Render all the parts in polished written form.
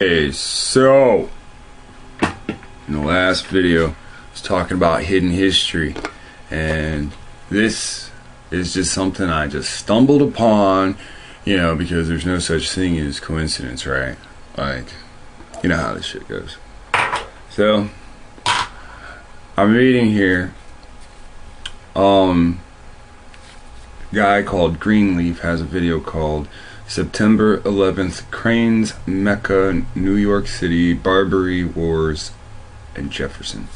Hey, so in the last video I was talking about hidden history, and this is just something I just stumbled upon, because there's no such thing as coincidence, right? Like, you know how this shit goes. So I'm reading here, guy called Greenleaf has a video called September 11th, Cranes, Mecca, New York City, Barbary Wars, and Jefferson.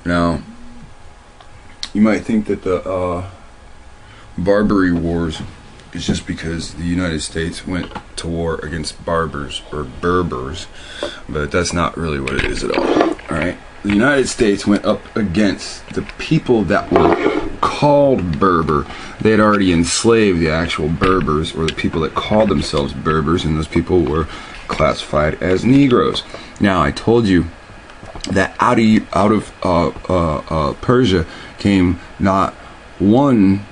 Now, you might think that the Barbary Wars is just because the United States went to war against Barbers, or Berbers, but that's not really what it is at all. Alright? The United States went up against the people that were called Berber. They had already enslaved the actual Berbers, or the people that called themselves Berbers, and those people were classified as Negroes. Now, I told you that out of Persia came not one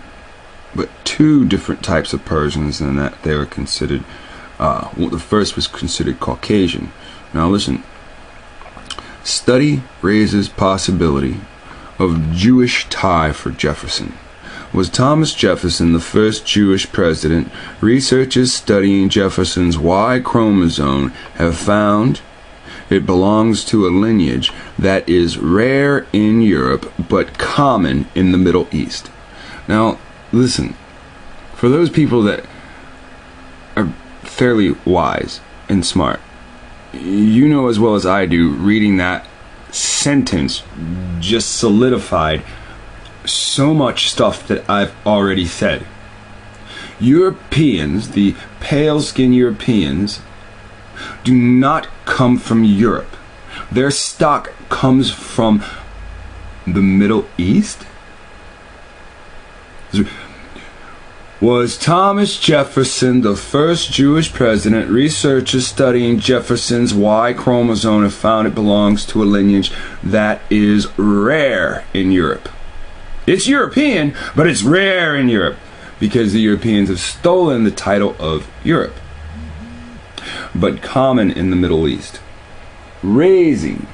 but two different types of Persians, and that they were considered, the first was considered Caucasian. Now listen, study raises possibility of Jewish tie for Jefferson. Was Thomas Jefferson the first Jewish president? Researchers studying Jefferson's Y chromosome have found it belongs to a lineage that is rare in Europe but common in the Middle East. Now, listen, for those people that are fairly wise and smart, you know as well as I do, reading that sentence just solidified so much stuff that I've already said. Europeans, the pale-skinned Europeans, do not come from Europe. Their stock comes from the Middle East. Was Thomas Jefferson the first Jewish president? Researchers studying Jefferson's Y chromosome have found it belongs to a lineage that is rare in Europe. It's European, but it's rare in Europe because the Europeans have stolen the title of Europe, but common in the Middle East, raising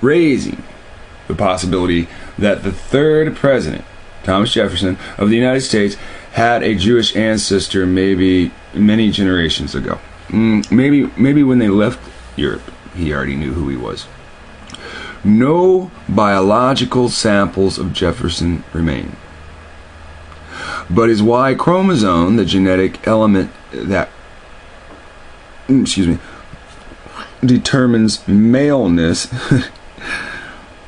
the possibility that the third president, Thomas Jefferson of the United States, had a Jewish ancestor maybe many generations ago. Maybe when they left Europe, he already knew who he was. No biological samples of Jefferson remain, but his Y chromosome, the genetic element that determines maleness,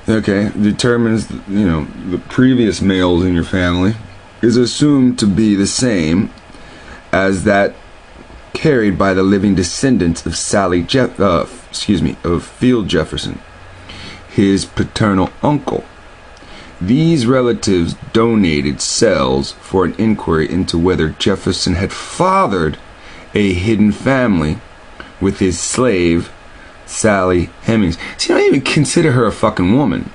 determines the previous males in your family, is assumed to be the same as that carried by the living descendants of Field Jefferson, his paternal uncle. These relatives donated cells for an inquiry into whether Jefferson had fathered a hidden family with his slave Sally Hemings. See, I don't even consider her a fucking woman.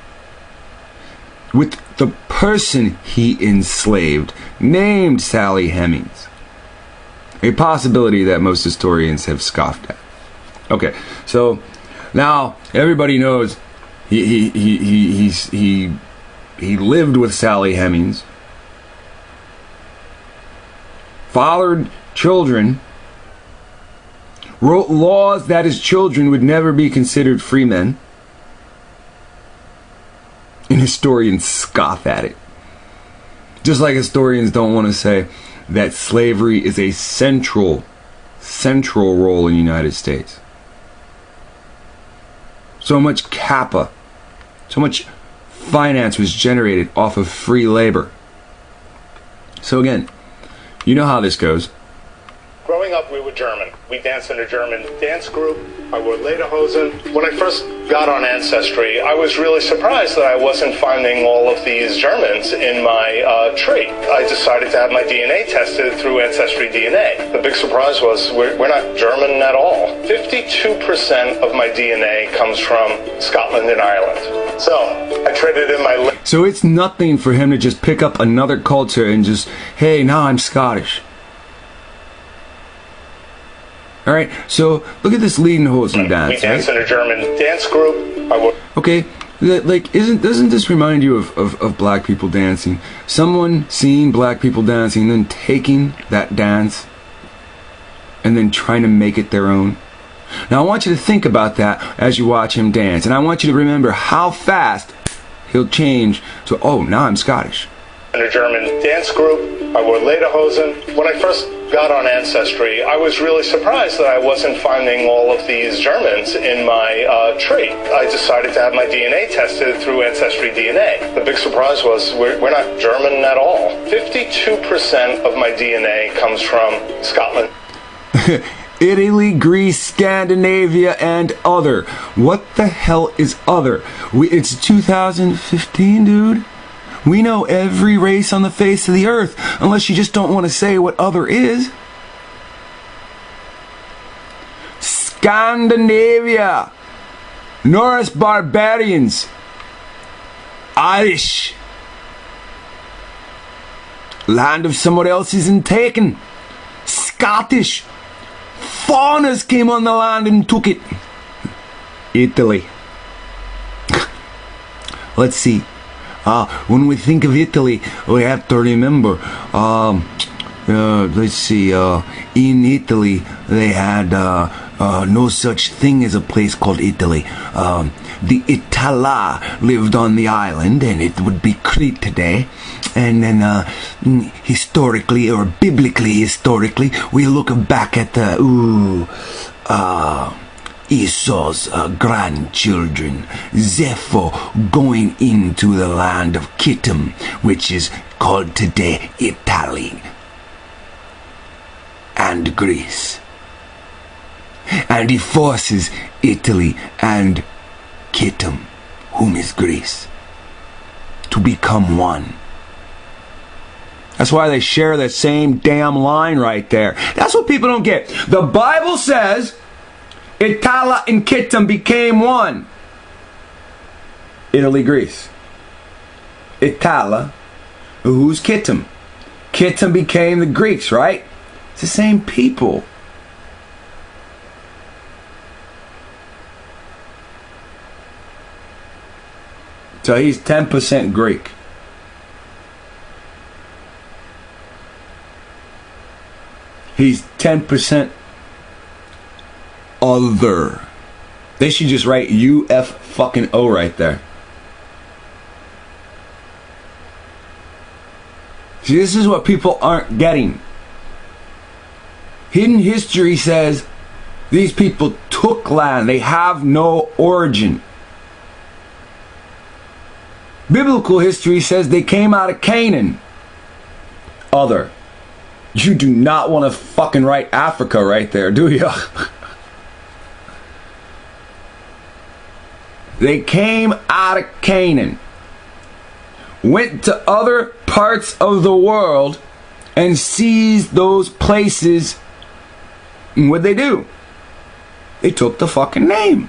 With the person he enslaved, named Sally Hemings. A possibility that most historians have scoffed at. Okay, so now everybody knows he lived with Sally Hemings, fathered children, wrote laws that his children would never be considered free men, and historians scoff at it. Just like historians don't want to say that slavery is a central role in the United States. So much CAPA, so much finance was generated off of free labor. So again, you know how this goes. Growing up, we were German. We danced in a German dance group. I wore lederhosen. When I first got on Ancestry, I was really surprised that I wasn't finding all of these Germans in my tree. I decided to have my DNA tested through Ancestry DNA. The big surprise was we're not German at all. 52% of my DNA comes from Scotland and Ireland. So I traded in my... So it's nothing for him to just pick up another culture and just, hey, now I'm Scottish. All right, so look at this Lederhosen dance. We danced in a German dance group. Okay, like doesn't this remind you of black people dancing? Someone seeing black people dancing, then taking that dance, and then trying to make it their own. Now I want you to think about that as you watch him dance, and I want you to remember how fast he'll change to, oh, now I'm Scottish. In a German dance group, I wore lederhosen. When I first got on Ancestry, I was really surprised that I wasn't finding all of these Germans in my tree. I decided to have my DNA tested through Ancestry DNA. The big surprise was we're not German at all. 52% of my DNA comes from Scotland. Italy, Greece, Scandinavia, and other. What the hell is other? It's 2015, dude. We know every race on the face of the earth, unless you just don't want to say what other is. Scandinavia, Norse barbarians, Irish, land of someone else isn't taken. Scottish, foreigners came on the land and took it. Italy. Let's see. When we think of Italy, we have to remember, let's see, in Italy, they had no such thing as a place called Italy. The Itala lived on the island, and it would be Crete today. And then, historically, or biblically historically, we look back at Esau's grandchildren, Zepho, going into the land of Kittim, which is called today Italy, and Greece. And he forces Italy and Kittim, whom is Greece, to become one. That's why they share the same damn line right there. That's what people don't get. The Bible says Itala and Kittim became one. Italy, Greece. Itala, who's Kittim? Kittim became the Greeks, right? It's the same people. So he's 10% Greek. He's 10% other. They should just write UF fucking O right there. See, this is what people aren't getting. Hidden history says these people took land. They have no origin. Biblical history says they came out of Canaan. Other. You do not want to fucking write Africa right there, do you? They came out of Canaan, went to other parts of the world, and seized those places. And what'd they do? They took the fucking name.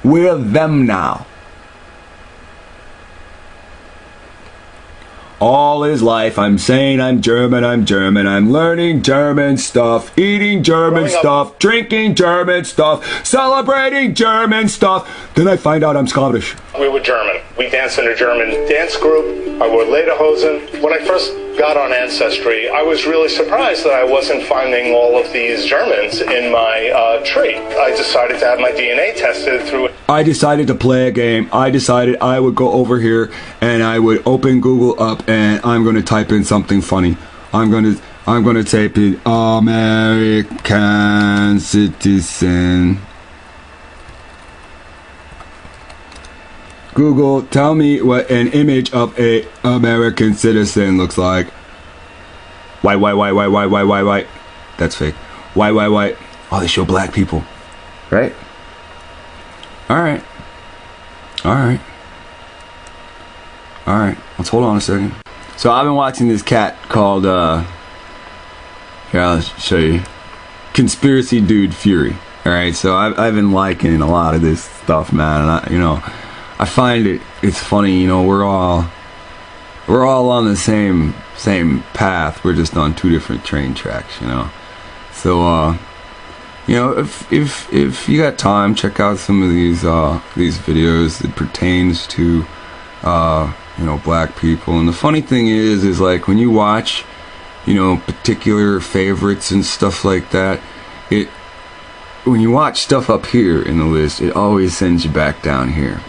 We're them now. All his life I'm saying I'm German, I'm learning German stuff, eating German stuff, drinking German stuff, celebrating German stuff. Then I find out I'm Scottish. We were German. We danced in a German dance group. I wore lederhosen. When I first got on Ancestry, I was really surprised that I wasn't finding all of these Germans in my tree. I decided to have my DNA tested through... I decided to play a game. I decided I would go over here and I would open Google up and I'm going to type in something funny. I'm going to type in American citizen. Google, tell me what an image of a American citizen looks like. Why? That's fake. Why? Oh, they show black people. Right? Alright. Let's hold on a second. So I've been watching this cat called, here, I'll show you. Conspiracy Dude Fury. Alright, so I've been liking a lot of this stuff, man. And I find it's funny, we're all on the same path. We're just on two different train tracks, So you know, if you got time, check out some of these videos that pertains to you know, black people. And the funny thing is like when you watch, you know, particular favorites and stuff like that, when you watch stuff up here in the list, it always sends you back down here.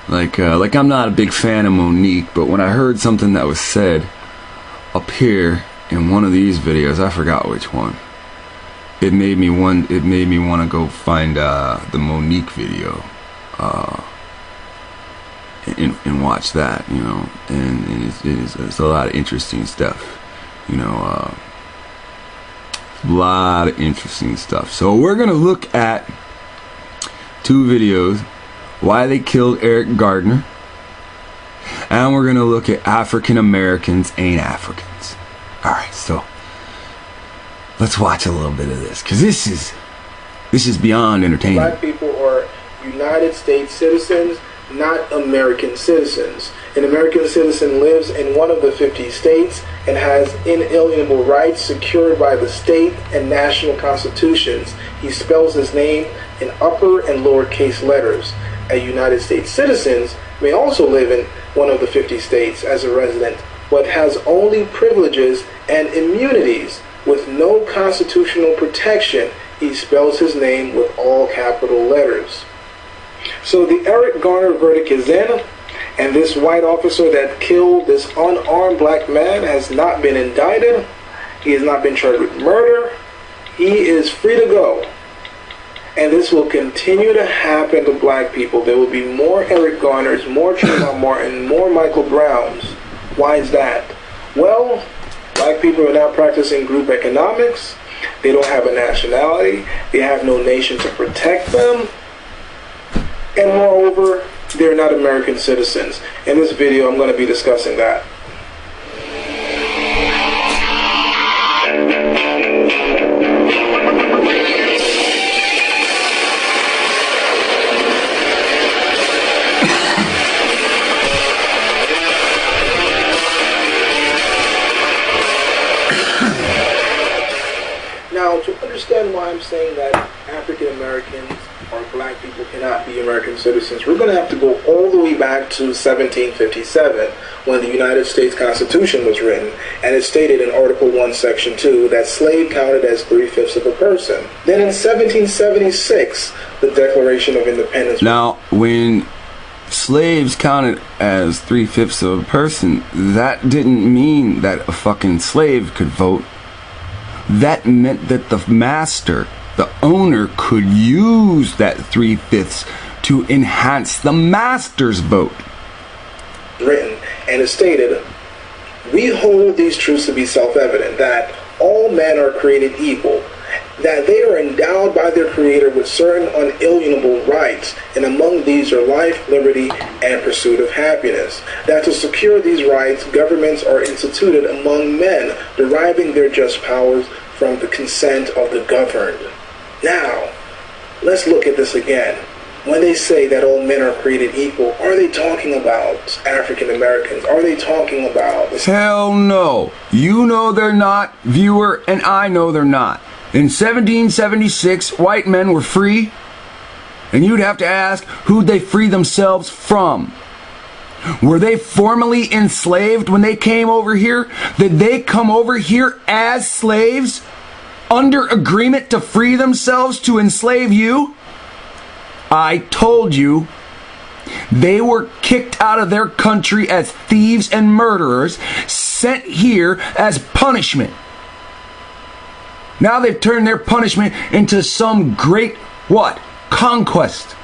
Like I'm not a big fan of Monique, but when I heard something that was said up here in one of these videos, I forgot which one, it made me want to go find the Monique video and watch that, you know. And it's a lot of interesting stuff, you know. A lot of interesting stuff. So we're gonna look at two videos: why they killed Eric Gardner, and we're gonna look at African Americans ain't Africans. All right, so let's watch a little bit of this, because this is beyond entertaining. Black people are United States citizens, not American citizens. An American citizen lives in one of the 50 states and has inalienable rights secured by the state and national constitutions. He spells his name in upper and lowercase letters. A United States citizen may also live in one of the 50 states as a resident, but has only privileges and immunities with no constitutional protection. He spells his name with all capital letters. So the Eric Garner verdict is in, and this white officer that killed this unarmed black man has not been indicted. He has not been charged with murder. He is free to go. And this will continue to happen to black people. There will be more Eric Garners, more Trayvon Martin, more Michael Browns. Why is that? Well, black people are now practicing group economics. They don't have a nationality. They have no nation to protect them. And moreover, they're not American citizens. In this video, I'm going to be discussing that. Now, to understand why I'm saying that African Americans or black people cannot be American citizens, we're going to have to go all the way back to 1757, when the United States Constitution was written, and it stated in Article 1, Section 2, that slave counted as 3/5 of a person. Then in 1776, the Declaration of Independence. Now, when slaves counted as 3/5 of a person, that didn't mean that a fucking slave could vote. That meant that the master, the owner, could use that 3/5 to enhance the master's vote. Written, and it stated, we hold these truths to be self-evident, that all men are created equal, that they are endowed by their Creator with certain unalienable rights, and among these are life, liberty, and pursuit of happiness. That to secure these rights, governments are instituted among men, deriving their just powers from the consent of the governed. Now, let's look at this again. When they say that all men are created equal, are they talking about African Americans? Are they talking about... Hell no. You know they're not, viewer, and I know they're not. In 1776, white men were free, and you'd have to ask, who'd they free themselves from? Were they formerly enslaved when they came over here? Did they come over here as slaves, under agreement to free themselves to enslave you? I told you, they were kicked out of their country as thieves and murderers, sent here as punishment. Now they've turned their punishment into some great, what? Conquest.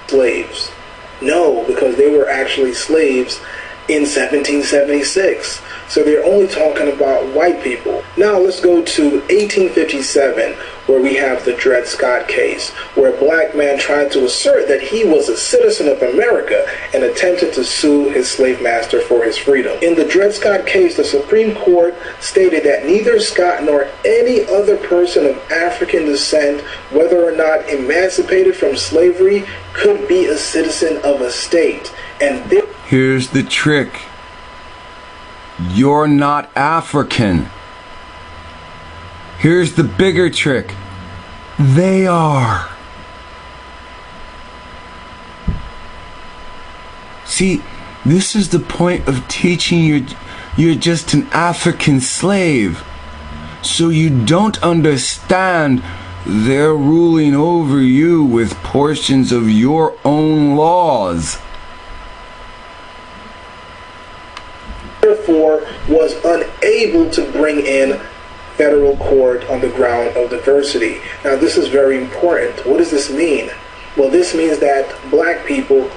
Slaves. No, because they were actually slaves in 1776. So they're only talking about white people. Now let's go to 1857, where we have the Dred Scott case, where a black man tried to assert that he was a citizen of America and attempted to sue his slave master for his freedom. In the Dred Scott case, the Supreme Court stated that neither Scott nor any other person of African descent, whether or not emancipated from slavery, could be a citizen of a state. And here's the trick. You're not African. here's the bigger trick. They are. See, this is the point of teaching you're just an African slave. So you don't understand they're ruling over you with portions of your own laws. Therefore, was unable to bring in federal court on the ground of diversity. Now, this is very important. What does this mean? Well, this means that black people,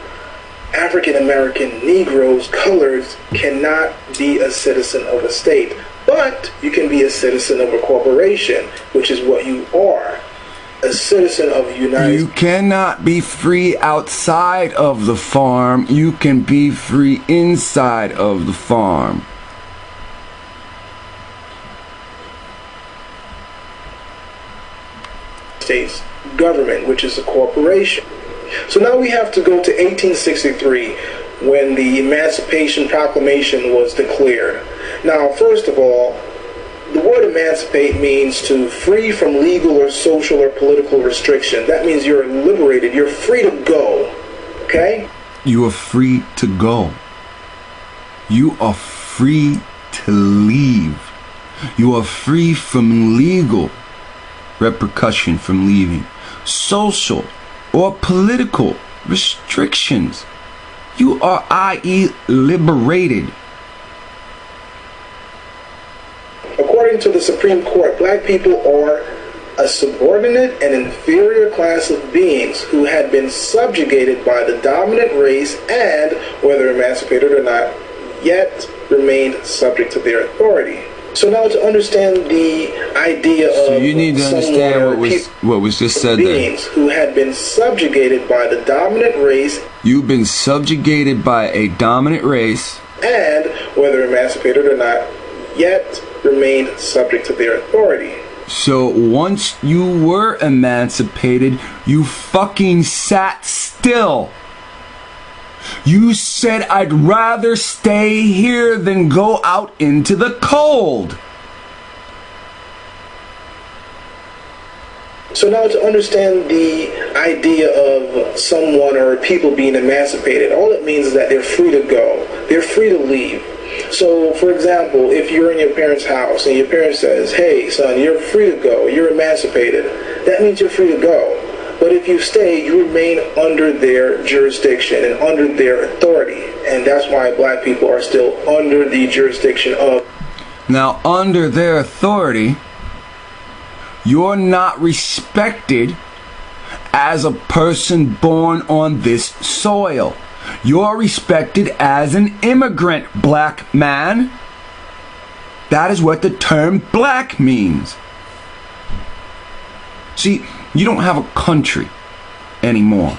African American, Negroes, coloreds cannot be a citizen of a state. But you can be a citizen of a corporation, which is what you are. A citizen of the United States. You cannot be free outside of the farm. You can be free inside of the farm. States government, which is a corporation. So now we have to go to 1863 when the Emancipation Proclamation was declared. Now, first of all, the word emancipate means to free from legal or social or political restriction. That means you're liberated. You're free to go. Okay? You are free to go. You are free to leave. You are free from legal repercussion from leaving. Social or political restrictions. You are, i.e., liberated. According to the Supreme Court, black people are a subordinate and inferior class of beings who had been subjugated by the dominant race and, whether emancipated or not, yet remained subject to their authority. So now to understand the idea of so you need to understand what was just said beings there. Who had been subjugated by the dominant race. You've been subjugated by a dominant race. And, whether emancipated or not, yet remained subject to their authority. So once you were emancipated, you fucking sat still. You said, I'd rather stay here than go out into the cold. So now to understand the idea of someone or people being emancipated, all it means is that they're free to go. They're free to leave. So, for example, if you're in your parents' house and your parent says, hey, son, you're free to go, you're emancipated, that means you're free to go. But if you stay, you remain under their jurisdiction and under their authority. And that's why black people are still under the jurisdiction of. Now, under their authority, you're not respected as a person born on this soil. You're respected as an immigrant, black man. That is what the term black means. See, you don't have a country anymore.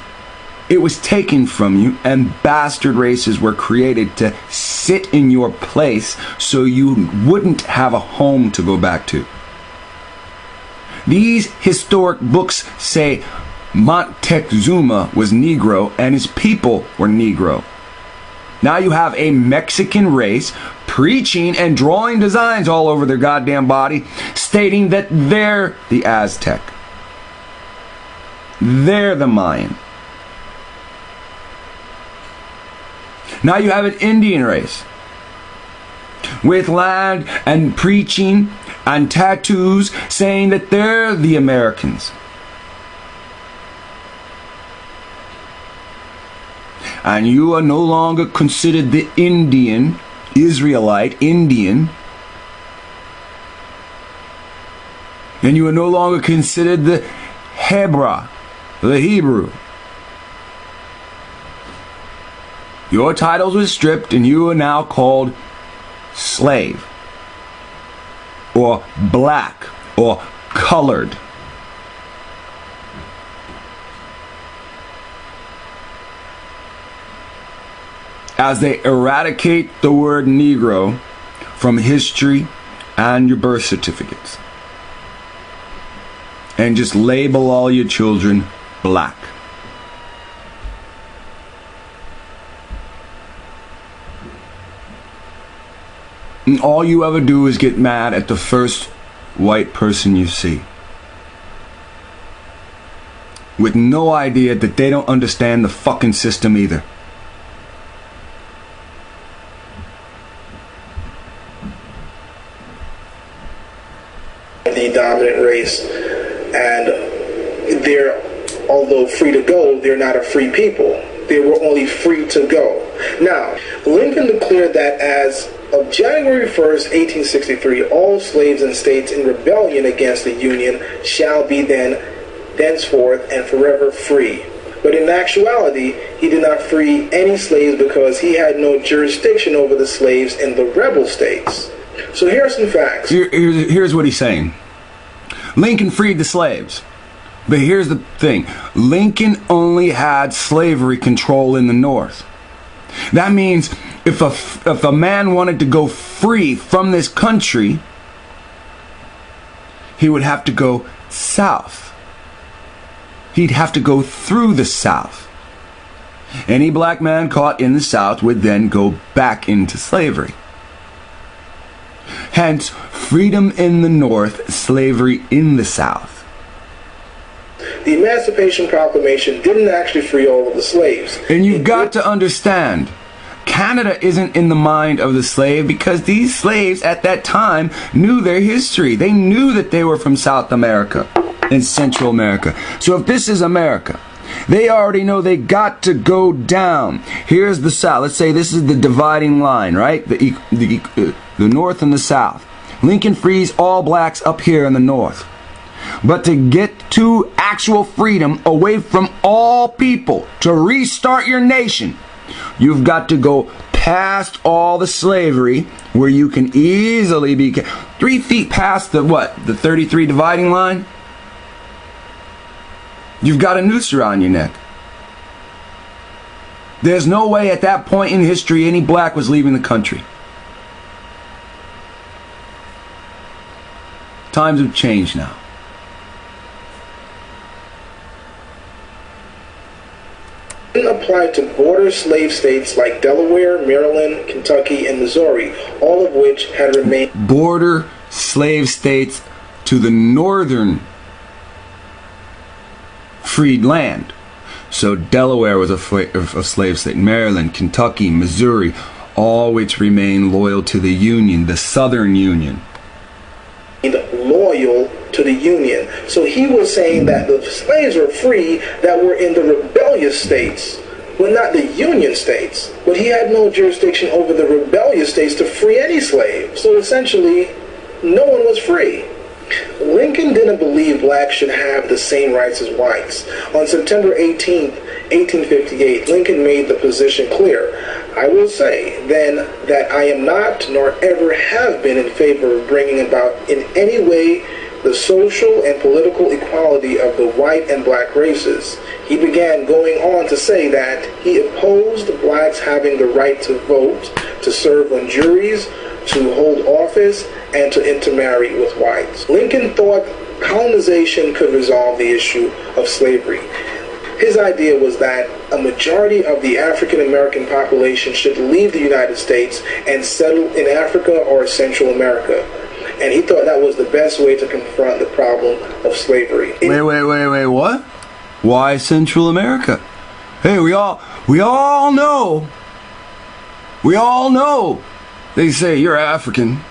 It was taken from you, and bastard races were created to sit in your place so you wouldn't have a home to go back to. These historic books say Montezuma was Negro and his people were Negro. Now you have a Mexican race preaching and drawing designs all over their goddamn body, stating that they're the Aztec. They're the Mayan. Now you have an Indian race with land and preaching and tattoos saying that they're the Americans. And you are no longer considered the Indian, Israelite, Indian. And you are no longer considered the Hebra, the Hebrew. Your titles were stripped and you are now called slave, or black, or colored. As they eradicate the word Negro from history and your birth certificates, and just label all your children black. And all you ever do is get mad at the first white person you see, with no idea that they don't understand the fucking system either. The dominant race, and they're, although free to go, they're not a free people. They were only free to go. Now, Lincoln declared that as of January 1st, 1863, all slaves in states in rebellion against the Union shall be thenceforth and forever free. But in actuality, he did not free any slaves because he had no jurisdiction over the slaves in the rebel states. So here are some facts. Here's what he's saying. Lincoln freed the slaves. But here's the thing. Lincoln only had slavery control in the North. That means if a man wanted to go free from this country, he would have to go south. He'd have to go through the South. Any black man caught in the South would then go back into slavery. Hence, freedom in the North, slavery in the South. The Emancipation Proclamation didn't actually free all of the slaves. And you've got to understand, Canada isn't in the mind of the slave because these slaves at that time knew their history. They knew that they were from South America and Central America. So if this is America, they already know they got to go down. Here's the South. Let's say this is the dividing line, right? The North and the South. Lincoln frees all blacks up here in the North. But to get to actual freedom away from all people, to restart your nation, you've got to go past all the slavery where you can easily be 3 feet past the 33 dividing line. You've got a noose around your neck. There's no way at that point in history any black was leaving the country. Times have changed now. Applied to border slave states like Delaware, Maryland, Kentucky, and Missouri, all of which had remained border slave states to the northern freed land. So Delaware was a slave state, Maryland, Kentucky, Missouri, all which remained loyal to the Union, the Southern Union. Loyal to the Union. So he was saying that the slaves were free that were in the rebellious states, but not the Union states. But he had no jurisdiction over the rebellious states to free any slave. So essentially, no one was free. Lincoln didn't believe blacks should have the same rights as whites. On September 18, 1858, Lincoln made the position clear. I will say then that I am not, nor ever have been, in favor of bringing about in any way the social and political equality of the white and black races. He began going on to say that he opposed blacks having the right to vote, to serve on juries, to hold office, and to intermarry with whites. Lincoln thought colonization could resolve the issue of slavery. His idea was that a majority of the African American population should leave the United States and settle in Africa or Central America. And he thought that was the best way to confront the problem of slavery. Wait, what? Why Central America? Hey, we all know. They say you're African.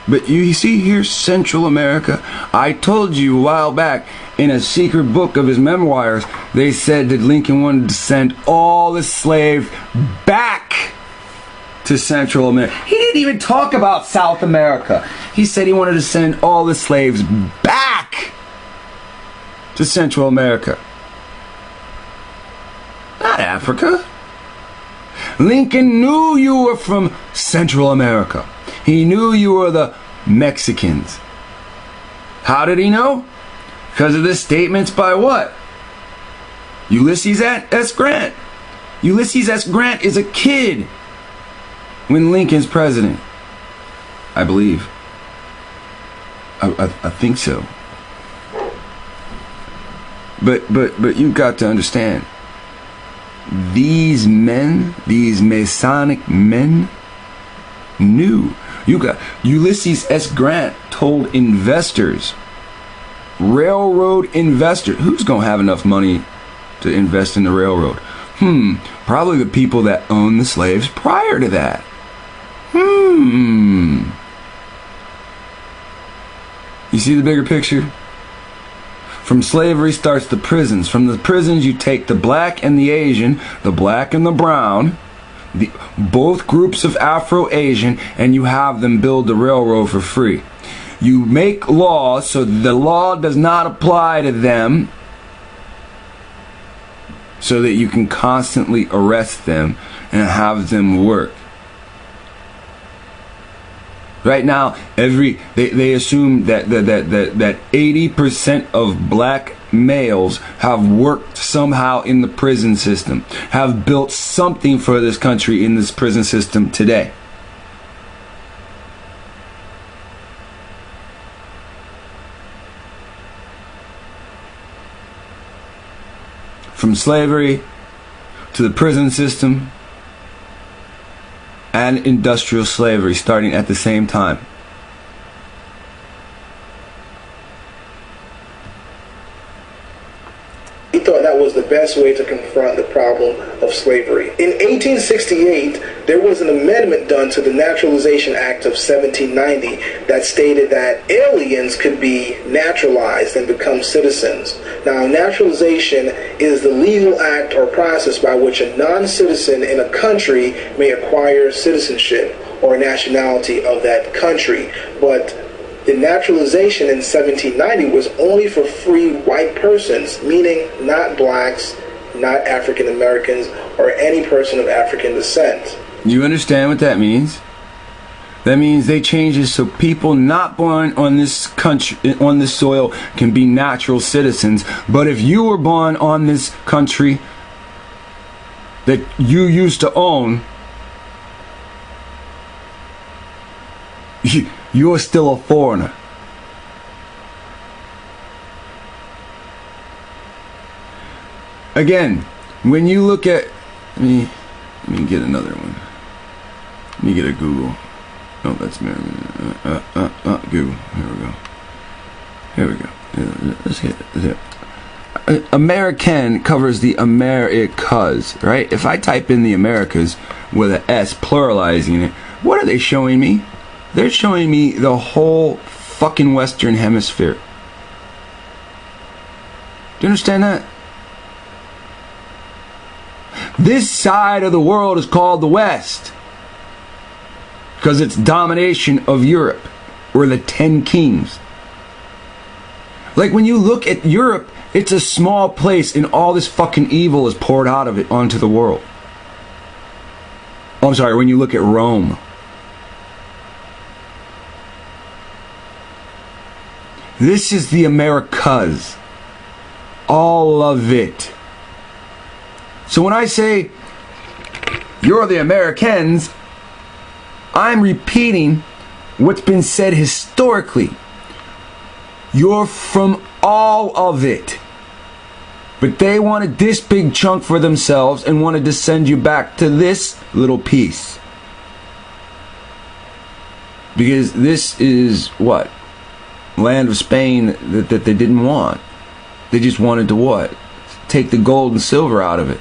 But you see here, Central America. I told you a while back in a secret book of his memoirs, they said that Lincoln wanted to send all the slaves back to Central America. He didn't even talk about South America. He said he wanted to send all the slaves back to Central America. Not Africa. Lincoln knew you were from Central America. He knew you were the Mexicans. How did he know? Because of the statements by what? Ulysses S. Grant. Ulysses S. Grant is a kid when Lincoln's president. I believe. I think so. But you've got to understand. These men, these Masonic men, knew You got Ulysses S. Grant told investors, railroad investors, who's gonna have enough money to invest in the railroad? Probably the people that owned the slaves prior to that. You see the bigger picture? From slavery starts the prisons. From the prisons you take the black and the Asian, the black and the brown, both groups of Afro-Asian, and you have them build the railroad for free. You make laws so the law does not apply to them, so that you can constantly arrest them and have them work. Right now, they assume that 80% of black males have worked somehow in the prison system, have built something for this country in this prison system today. From slavery to the prison system and industrial slavery starting at the same time. He thought that was the best way to confront the problem of slavery. In 1868, there was an amendment done to the Naturalization Act of 1790 that stated that aliens could be naturalized and become citizens. Now, naturalization is the legal act or process by which a non-citizen in a country may acquire citizenship or nationality of that country. But the naturalization in 1790 was only for free white persons, meaning not blacks, not African Americans, or any person of African descent. You understand what that means? That means they changed it so people not born on this country, on this soil, can be natural citizens. But if you were born on this country that you used to own, you're still a foreigner. Again, when you look at, let me get another one. Let me get a Google. Oh, that's me. Google. Here we go. Let's get it. American covers the Americas, right? If I type in the Americas with an S, pluralizing it, what are they showing me? They're showing me the whole fucking Western Hemisphere. Do you understand that? This side of the world is called the West because it's domination of Europe. We're the 10 kings. Like when you look at Europe, it's a small place and all this fucking evil is poured out of it onto the world. Oh, I'm sorry, when you look at Rome. This is the Americas. All of it. So when I say, you're the Americans, I'm repeating what's been said historically. You're from all of it. But they wanted this big chunk for themselves and wanted to send you back to this little piece. Because this is what? Land of Spain that they didn't want. They just wanted to what? Take the gold and silver out of it.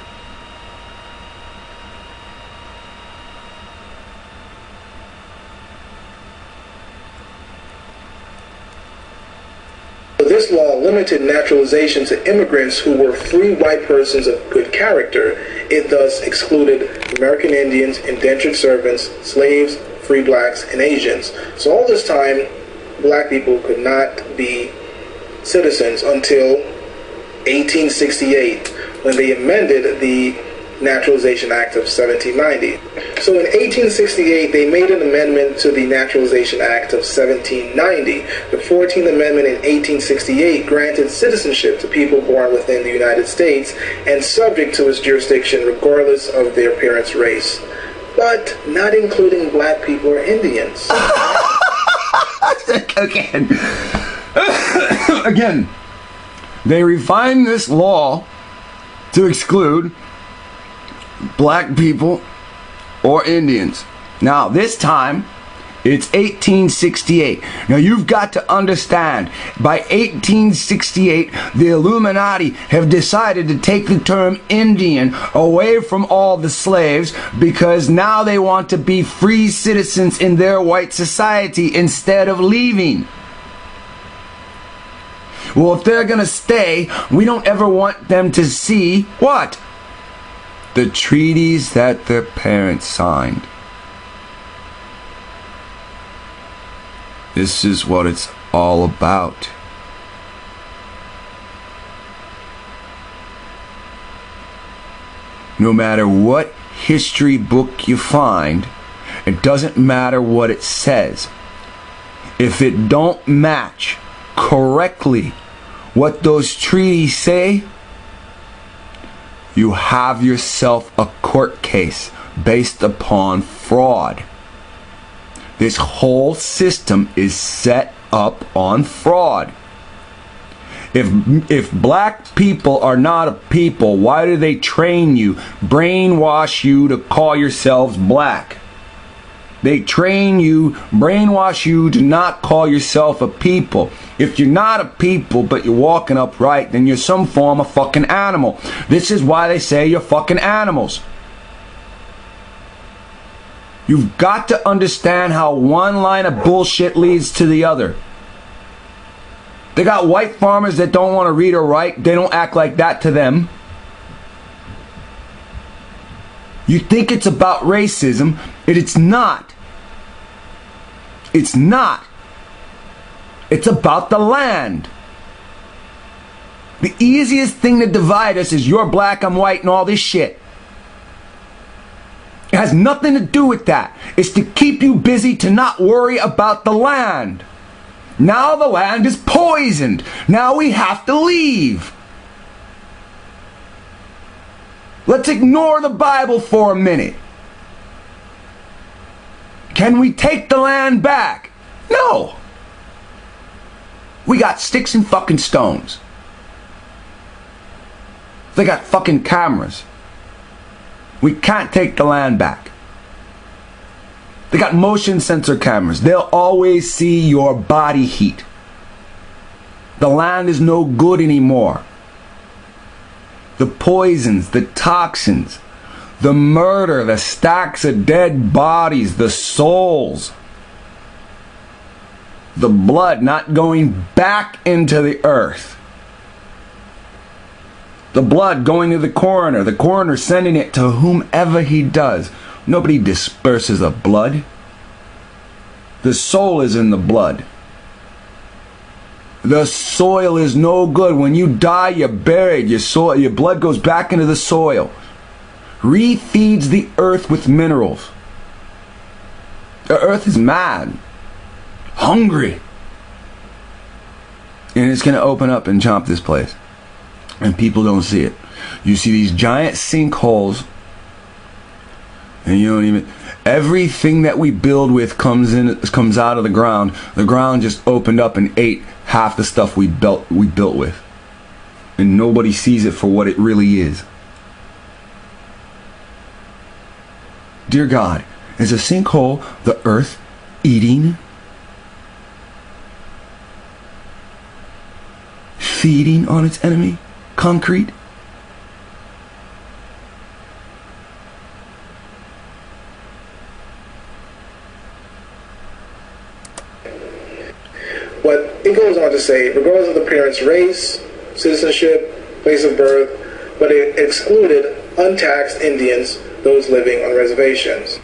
This law limited naturalization to immigrants who were free white persons of good character. It thus excluded American Indians, indentured servants, slaves, free blacks, and Asians. So all this time, black people could not be citizens until 1868, when they amended the Naturalization Act of 1790. So in 1868, they made an amendment to the Naturalization Act of 1790. The 14th Amendment in 1868 granted citizenship to people born within the United States and subject to its jurisdiction regardless of their parents' race, but not including black people or Indians. Again, they refined this law to exclude black people or Indians. Now, this time, It's 1868. Now you've got to understand, by 1868, the Illuminati have decided to take the term Indian away from all the slaves because now they want to be free citizens in their white society instead of leaving. Well, if they're gonna stay, we don't ever want them to see what? The treaties that their parents signed. This is what it's all about. No matter what history book you find, it doesn't matter what it says. If it don't match correctly what those treaties say, you have yourself a court case based upon fraud. This whole system is set up on fraud. If black people are not a people, why do they train you, brainwash you to call yourselves black? They train you, brainwash you to not call yourself a people. If you're not a people, but you're walking upright, then you're some form of fucking animal. This is why they say you're fucking animals. You've got to understand how one line of bullshit leads to the other. They got white farmers that don't want to read or write. They don't act like that to them. You think it's about racism, it's not. It's not. It's about the land. The easiest thing to divide us is you're black, I'm white, and all this shit. It has nothing to do with that. It's to keep you busy to not worry about the land. Now the land is poisoned. Now we have to leave. Let's ignore the Bible for a minute. Can we take the land back? No. We got sticks and fucking stones. They got fucking cameras. We can't take the land back. They got motion sensor cameras. They'll always see your body heat. The land is no good anymore. The poisons, the toxins, the murder, the stacks of dead bodies, the souls, the blood not going back into the earth. The blood going to the coroner sending it to whomever he does. Nobody disperses the blood. The soul is in the blood. The soil is no good. When you die, you're buried. Your blood goes back into the soil. Refeeds the earth with minerals. The earth is mad. Hungry. And it's going to open up and chomp this place. And people don't see it. You see these giant sinkholes, and you don't even. Everything that we build with comes out of the ground. The ground just opened up and ate half the stuff we built with, and nobody sees it for what it really is. Dear God, is a sinkhole the earth eating, feeding on its enemy? Concrete? But it goes on to say, regardless of the parents' race, citizenship, place of birth, but it excluded untaxed Indians, those living on reservations.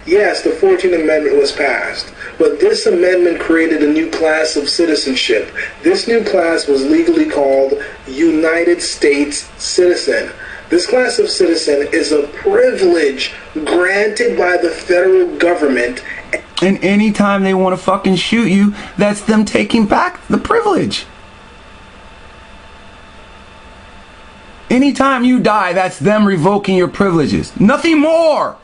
Yes, the 14th Amendment was passed, but this amendment created a new class of citizenship. This new class was legally called United States citizen. This class of citizen is a privilege granted by the federal government. And anytime they want to fucking shoot you, that's them taking back the privilege. Anytime you die, that's them revoking your privileges. Nothing more.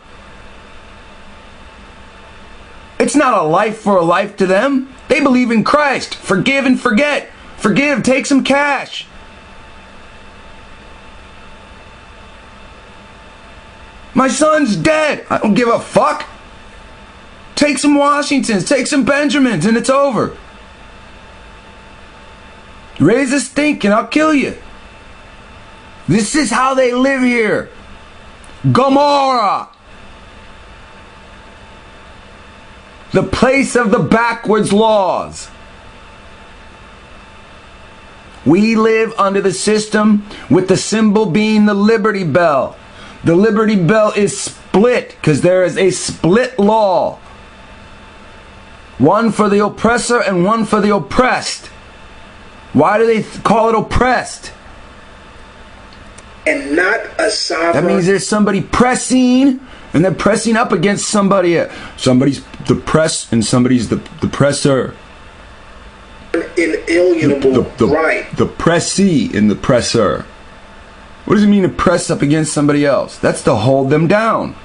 It's not a life for a life to them. They believe in Christ. Forgive and forget. Forgive, take some cash. My son's dead. I don't give a fuck. Take some Washingtons, take some Benjamins, and it's over. Raise a stink and I'll kill you. This is how they live here. Gomorrah. The place of the backwards laws. We live under the system with the symbol being the Liberty Bell. The Liberty Bell is split because there is a split law. One for the oppressor and one for the oppressed. Why do they call it oppressed? And not a sovereign. That means there's somebody pressing, and they're pressing up against somebody else. Somebody's the press and somebody's the presser. Inalienable right. The pressee and the presser. What does it mean to press up against somebody else? That's to hold them down.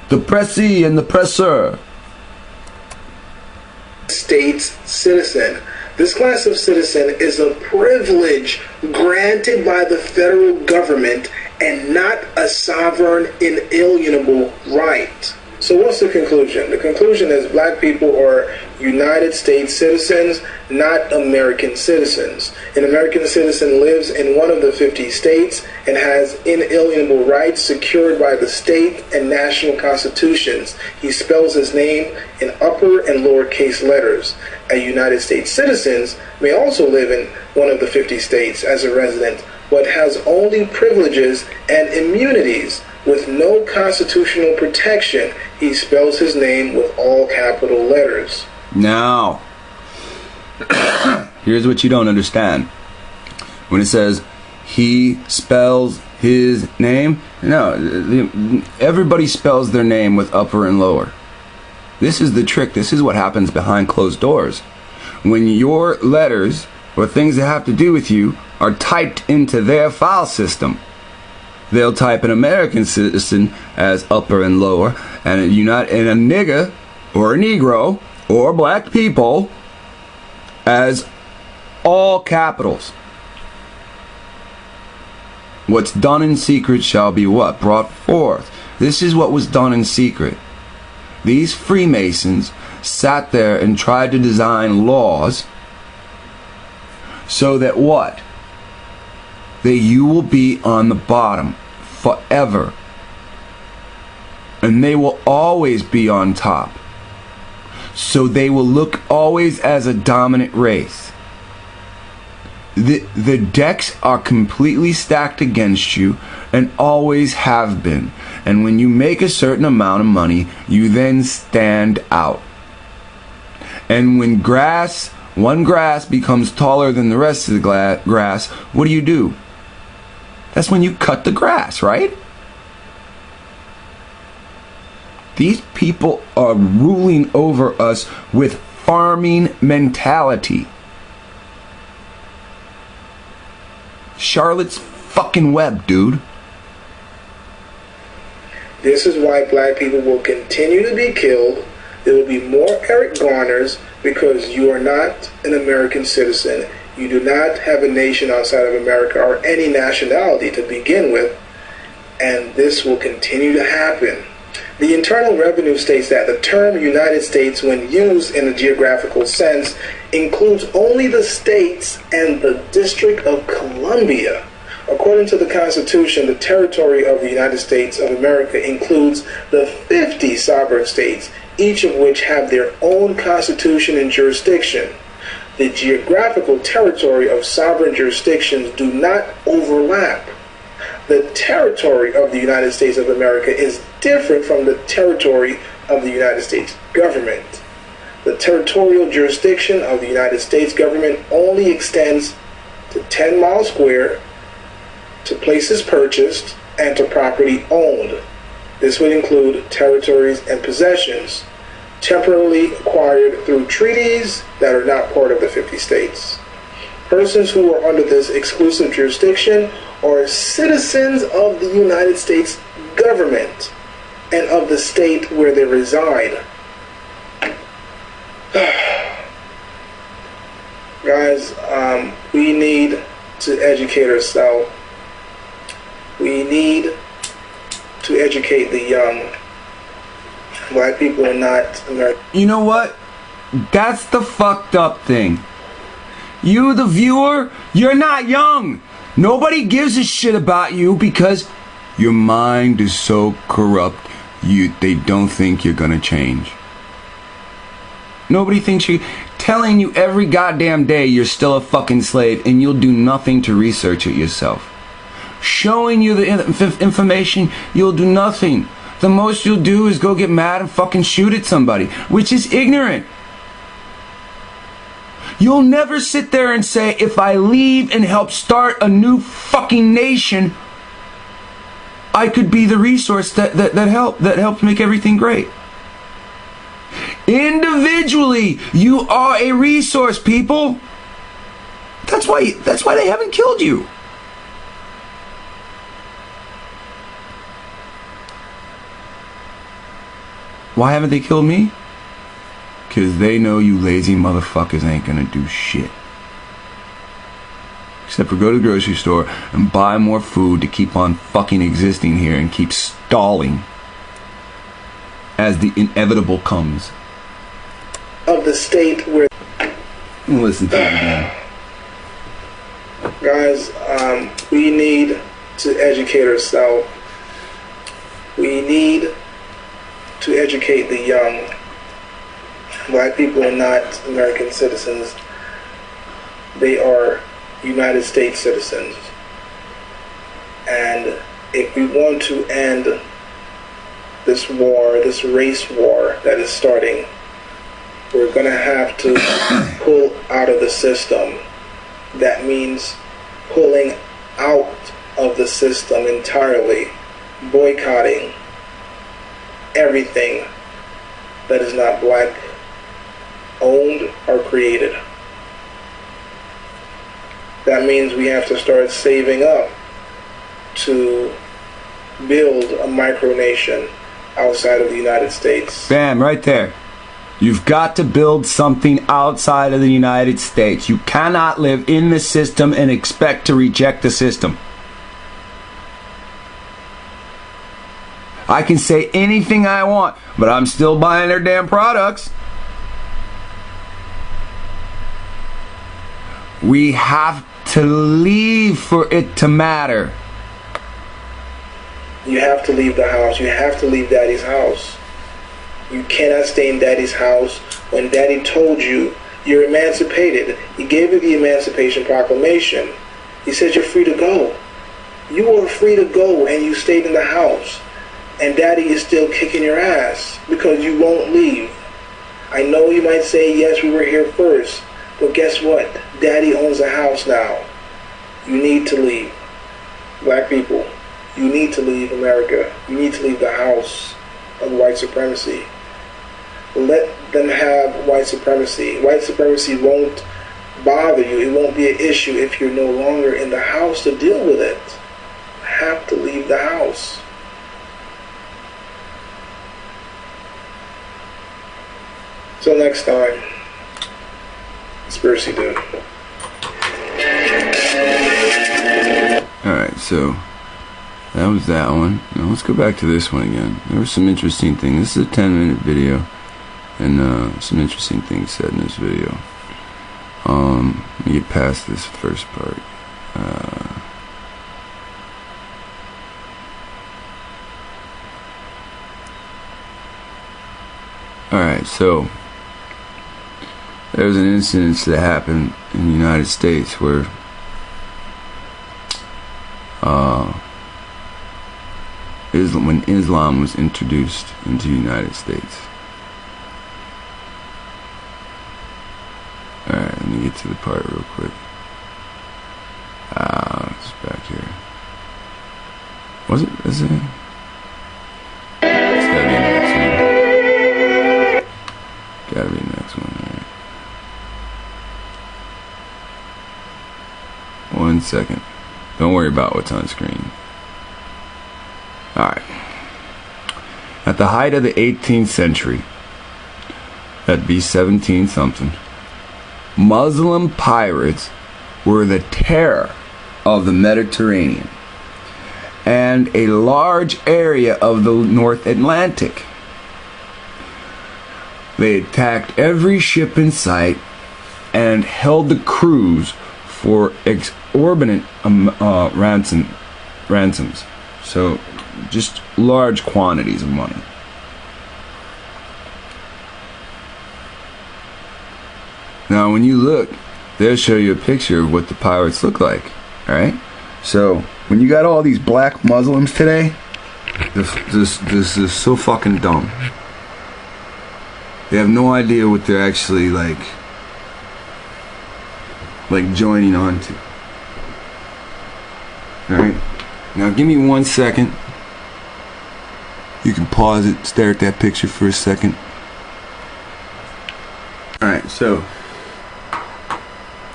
The pressee and the presser. States citizen. This class of citizen is a privilege granted by the federal government and not a sovereign inalienable right. So what's the conclusion? The conclusion is black people are United States citizens, not American citizens. An American citizen lives in one of the 50 states and has inalienable rights secured by the state and national constitutions. He spells his name in upper and lowercase letters. A United States citizen may also live in one of the 50 states as a resident, but has only privileges and immunities. With no constitutional protection, he spells his name with all capital letters. Now, here's what you don't understand. When it says, he spells his name, no, everybody spells their name with upper and lower. This is the trick. This is what happens behind closed doors. When your letters, or things that have to do with you, are typed into their file system, they'll type an American citizen as upper and lower, and a nigger or a Negro or black people as all capitals. What's done in secret shall be what? Brought forth. This is what was done in secret. These Freemasons sat there and tried to design laws so that what? That you will be on the bottom forever. And they will always be on top. So they will look always as a dominant race. The decks are completely stacked against you and always have been. And when you make a certain amount of money, you then stand out. And when one grass becomes taller than the rest of the grass, what do? That's when you cut the grass, right? These people are ruling over us with farming mentality. Charlotte's fucking Web, dude. This is why black people will continue to be killed. There will be more Eric Garners because you are not an American citizen. You do not have a nation outside of America or any nationality to begin with. And this will continue to happen. The Internal Revenue states that the term United States, when used in a geographical sense, includes only the states and the District of Columbia. According to the Constitution, the territory of the United States of America includes the 50 sovereign states, each of which have their own constitution and jurisdiction. The geographical territory of sovereign jurisdictions do not overlap. The territory of the United States of America is different from the territory of the United States government. The territorial jurisdiction of the United States government only extends to 10 miles square, to places purchased, and to property owned. This would include territories and possessions temporarily acquired through treaties that are not part of the 50 states. Persons who are under this exclusive jurisdiction are citizens of the United States government and of the state where they reside. Guys, we need to educate ourselves. We need to educate the young. Black people are not American. You know what? That's the fucked up thing. You, the viewer, you're not young. Nobody gives a shit about you because your mind is so corrupt. They don't think you're gonna change. Nobody thinks you. Telling you every goddamn day you're still a fucking slave and you'll do nothing to research it yourself. Showing you the information, you'll do nothing. The most you'll do is go get mad and fucking shoot at somebody, which is ignorant. You'll never sit there and say, if I leave and help start a new fucking nation, I could be the resource that helps make everything great. Individually, you are a resource, people. That's why they haven't killed you. Why haven't they killed me? Because they know you lazy motherfuckers ain't gonna do shit. Except for go to the grocery store and buy more food to keep on fucking existing here and keep stalling as the inevitable comes. Of the state where... Listen to it again. Guys, we need to educate ourselves. We need to educate the young. Black people are not American citizens. They are United States citizens. And if we want to end this war, this race war that is starting, we're going to have to pull out of the system. That means pulling out of the system entirely, boycotting everything that is not black owned or created. That means we have to start saving up to build a micronation outside of the United States. Bam, right there. You've got to build something outside of the United States. You cannot live in the system and expect to reject the system. I can say anything I want, but I'm still buying their damn products. We have to leave for it to matter. You have to leave the house. You have to leave Daddy's house. You cannot stay in Daddy's house when Daddy told you you're emancipated. He gave you the Emancipation Proclamation. He said you're free to go. You were free to go and you stayed in the house. And Daddy is still kicking your ass because you won't leave. I know you might say, yes, we were here first. But guess what? Daddy owns the house now. You need to leave. Black people, you need to leave America. You need to leave the house of white supremacy. Let them have white supremacy. White supremacy won't bother you. It won't be an issue if you're no longer in the house to deal with it. You have to leave the house. Till next time, Conspiracy Dude. Alright, so that was that one. Now let's go back to this one again. There were some interesting things. This is a 10-minute video, and some interesting things said in this video. Let me get past this first part. Alright, so there was an incident that happened in the United States where when Islam was introduced into the United States. Alright, let me get to the part real quick. It's back here. Was it? Is it? It's gotta be the next one. Gotta be the next one, alright. 1 second. Don't worry about what's on screen. Alright. At the height of the 18th century, that'd be 17 something, Muslim pirates were the terror of the Mediterranean and a large area of the North Atlantic. They attacked every ship in sight and held the crews for exorbitant ransoms. So, just large quantities of money. Now, when you look, they'll show you a picture of what the pirates look like. Alright? So, when you got all these black Muslims today, this is so fucking dumb. They have no idea what they're actually like joining on to. Alright? Now give me 1 second. You can pause it, stare at that picture for a second. Alright, so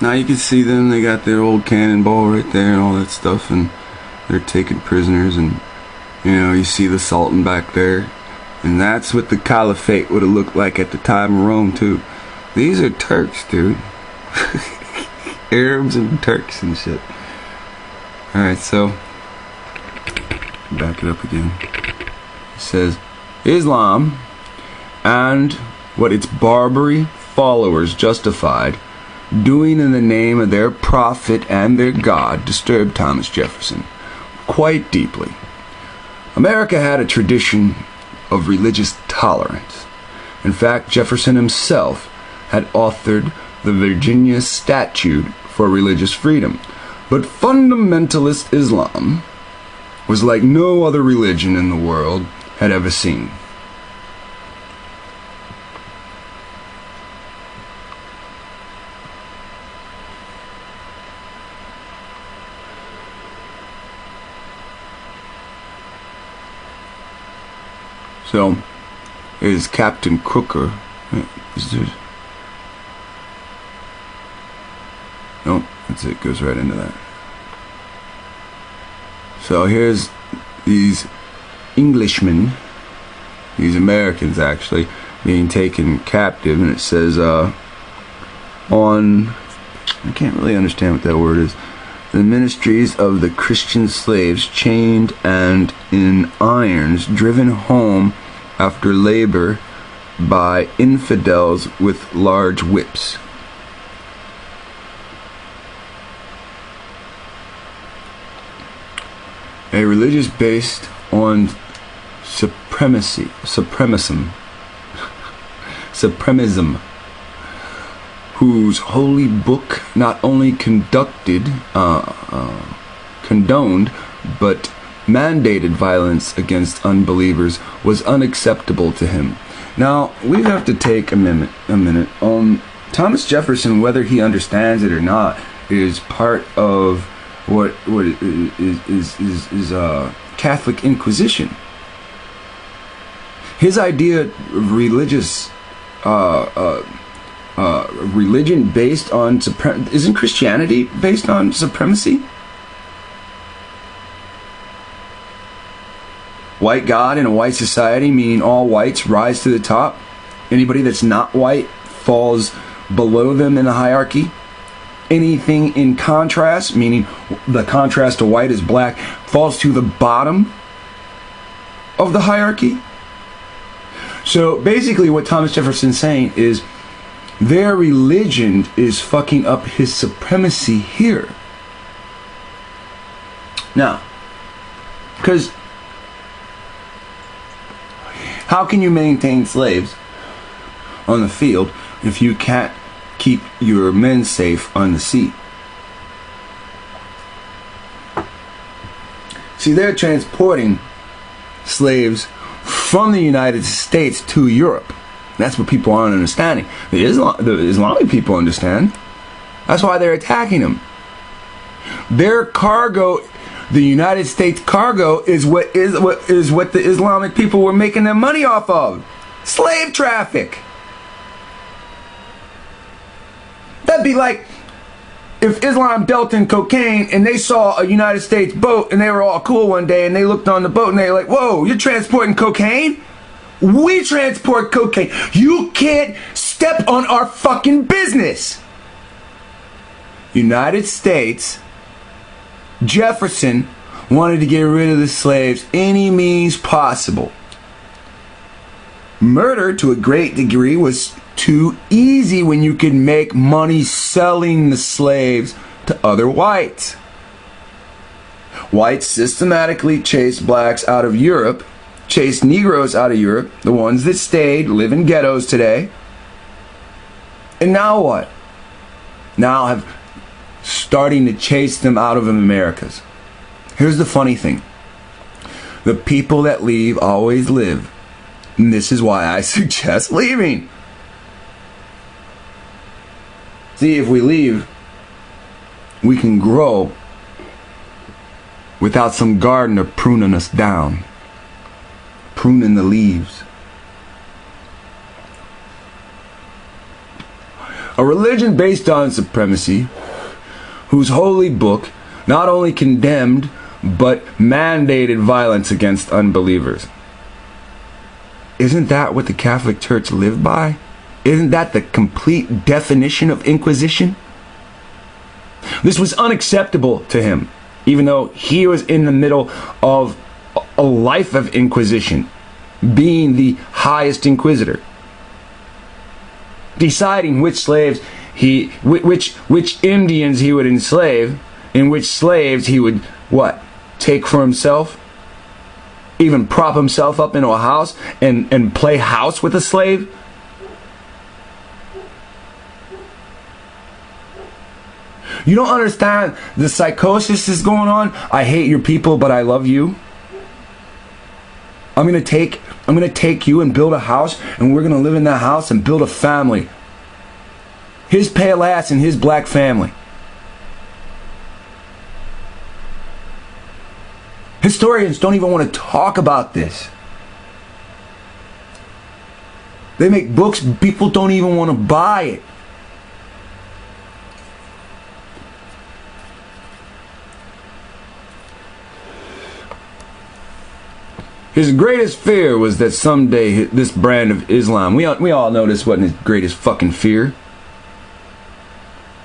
now you can see them, they got their old cannonball right there and all that stuff, and they're taking prisoners, and you know, you see the Sultan back there. And that's what the Caliphate would have looked like at the time of Rome too. These are Turks, dude. Arabs and Turks and shit. Alright, so back it up again. It says, Islam and what its Barbary followers justified doing in the name of their prophet and their God disturbed Thomas Jefferson quite deeply. America had a tradition of religious tolerance. In fact, Jefferson himself had authored the Virginia Statute for Religious Freedom. But fundamentalist Islam was like no other religion in the world had ever seen. So, is Captain Crooker. Is there... Nope, that's it, goes right into that. So here's these Englishmen, these Americans actually, being taken captive, and it says on, I can't really understand what that word is, the ministries of the Christian slaves chained and in irons driven home after labor by infidels with large whips. A religious based on supremacism, whose holy book not only condoned, but mandated violence against unbelievers, was unacceptable to him. Now, we have to take a minute. Thomas Jefferson, whether he understands it or not, is part of what is Catholic Inquisition. His idea of religious religion based on isn't Christianity based on supremacy? White God in a white society, meaning all whites rise to the top. Anybody that's not white falls below them in the hierarchy. Anything in contrast, meaning the contrast to white is black, falls to the bottom of the hierarchy. So basically what Thomas Jefferson's saying is their religion is fucking up his supremacy here. Now, because how can you maintain slaves on the field if you can't keep your men safe on the sea? See, they're transporting slaves from the United States to Europe. That's what people aren't understanding. The Islamic people understand. That's why they're attacking them. Their cargo, the United States cargo, is what the Islamic people were making their money off of. Slave traffic. That'd be like if Islam dealt in cocaine and they saw a United States boat and they were all cool one day and they looked on the boat and they were like, whoa, you're transporting cocaine? We transport cocaine. You can't step on our fucking business. United States, Jefferson wanted to get rid of the slaves any means possible. Murder, to a great degree, was too easy when you could make money selling the slaves to other whites. Whites systematically chased blacks out of Europe, chased Negroes out of Europe, the ones that stayed, live in ghettos today. And now what? Now have starting to chase them out of Americas. Here's the funny thing. The people that leave always live. And this is why I suggest leaving. See, if we leave, we can grow without some gardener pruning us down, pruning the leaves. A religion based on supremacy, whose holy book not only condemned but mandated violence against unbelievers. Isn't that what the Catholic Church lived by? Isn't that the complete definition of Inquisition? This was unacceptable to him, even though he was in the middle of a life of Inquisition, being the highest inquisitor, deciding which slaves which Indians he would enslave, and which slaves he would, what, take for himself? Even prop himself up into a house and play house with a slave? You don't understand the psychosis is going on? I hate your people, but I love you. I'm gonna take you and build a house, and we're gonna live in that house and build a family. His pale ass and his black family. Historians don't even want to talk about this. They make books, people don't even want to buy it. His greatest fear was that someday this brand of Islam, we all know this wasn't his greatest fucking fear.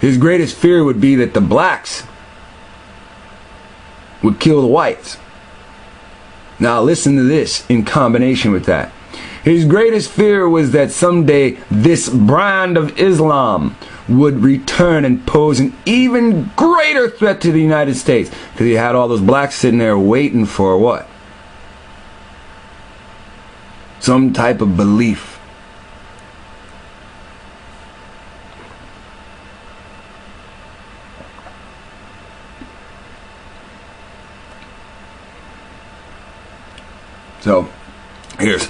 His greatest fear would be that the blacks would kill the whites. Now listen to this in combination with that. His greatest fear was that someday this brand of Islam would return and pose an even greater threat to the United States. Because he had all those blacks sitting there waiting for what? Some type of belief. So, here's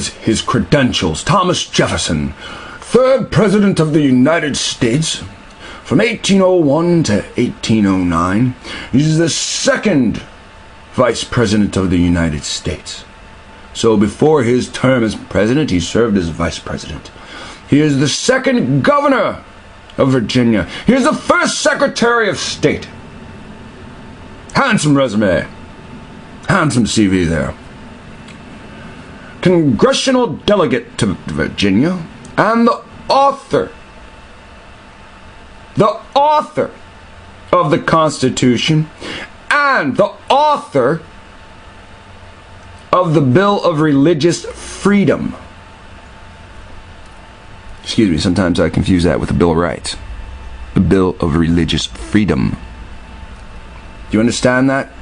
his credentials. Thomas Jefferson, 3rd President of the United States, from 1801 to 1809. He's the 2nd Vice President of the United States. So before his term as President, he served as Vice President. He is the 2nd Governor of Virginia. He is the 1st Secretary of State. Handsome resume. Handsome CV there. Congressional delegate to Virginia, and the author of the Constitution, and the author of the Bill of Religious Freedom. Excuse me, sometimes I confuse that with the Bill of Rights. The Bill of Religious Freedom. Do you understand that?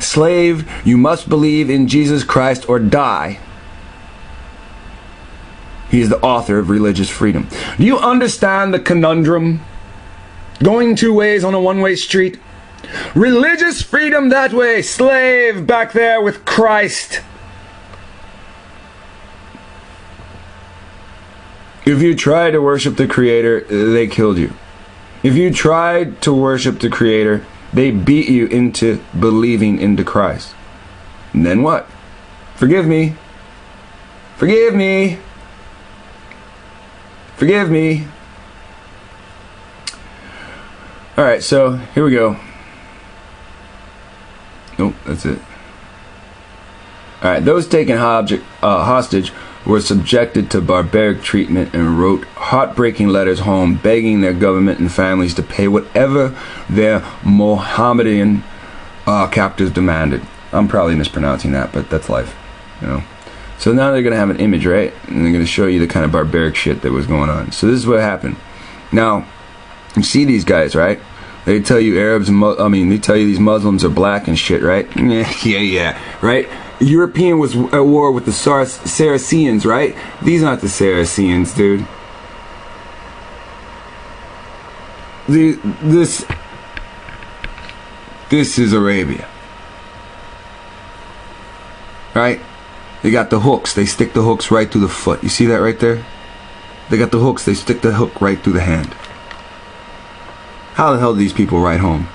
Slave, you must believe in Jesus Christ or die. He is the author of religious freedom. Do you understand the conundrum? Going two ways on a one-way street. Religious freedom that way, slave back there with Christ. If you tried to worship the Creator, they killed you. If you tried to worship the Creator, they beat you into believing into Christ. And then what? Forgive me. Forgive me. Forgive me. Alright, so here we go. Nope, that's it. Alright, those taken hostage were subjected to barbaric treatment and wrote heartbreaking letters home begging their government and families to pay whatever their Mohammedan captors demanded. I'm probably mispronouncing that, but that's life, you know. So now they're going to have an image, right? And they're going to show you the kind of barbaric shit that was going on. So this is what happened. Now, you see these guys, right? They tell you they tell you these Muslims are black and shit, right? Yeah, right? European was at war with the Saracens, right? These aren't the Saracens, dude. This is Arabia, right? They got the hooks. They stick the hooks right through the foot. You see that right there? They got the hooks. They stick the hook right through the hand. How the hell do these people ride home?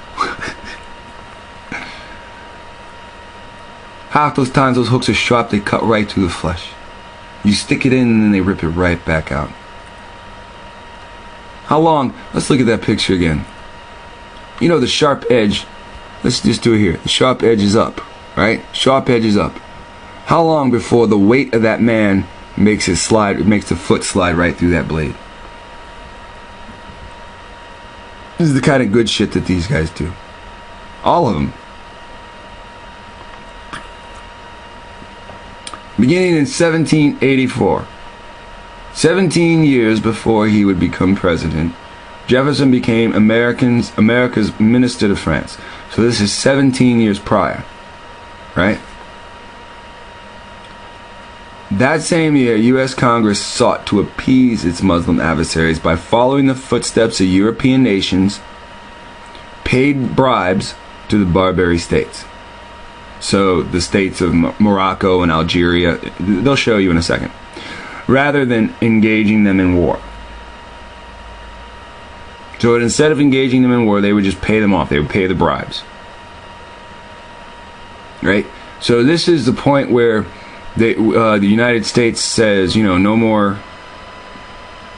Half those times those hooks are sharp, they cut right through the flesh. You stick it in and then they rip it right back out. How long? Let's look at that picture again. You know the sharp edge. Let's just do it here. The sharp edge is up, right? Sharp edge is up. How long before the weight of that man makes the foot slide right through that blade? This is the kind of good shit that these guys do. All of them. Beginning in 1784, 17 years before he would become president, Jefferson became America's minister to France. So this is 17 years prior, right? That same year, U.S. Congress sought to appease its Muslim adversaries by following the footsteps of European nations, paid bribes to the Barbary states. So the states of Morocco and Algeria, they'll show you in a second, rather than engaging them in war. So instead of engaging them in war, they would just pay them off. They would pay the bribes. Right? So this is the point where the United States says, no more.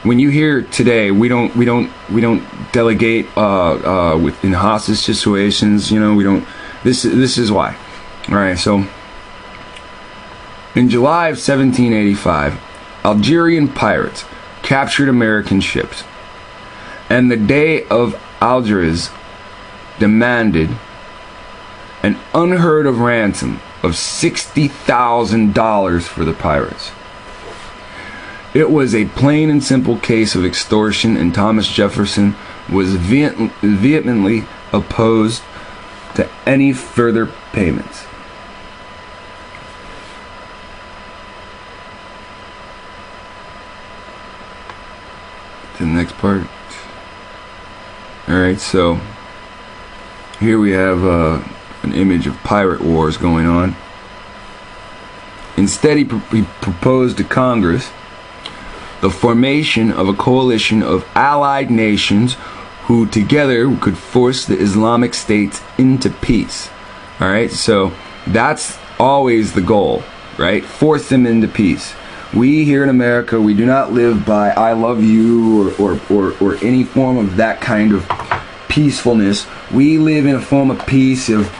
When you hear today, we don't delegate in hostage situations. We don't. This is why. All right. So in July of 1785, Algerian pirates captured American ships, and the Dey of Algiers demanded an unheard of ransom of $60,000 for the pirates. It was a plain and simple case of extortion, and Thomas Jefferson was vehemently opposed to any further payments. To the next part. Alright, so here we have an image of pirate wars going on. Instead, he proposed to Congress the formation of a coalition of allied nations who together could force the Islamic states into peace. Alright, so that's always the goal, right? Force them into peace. We here in America, we do not live by I love you or any form of that kind of peacefulness. We live in a form of peace of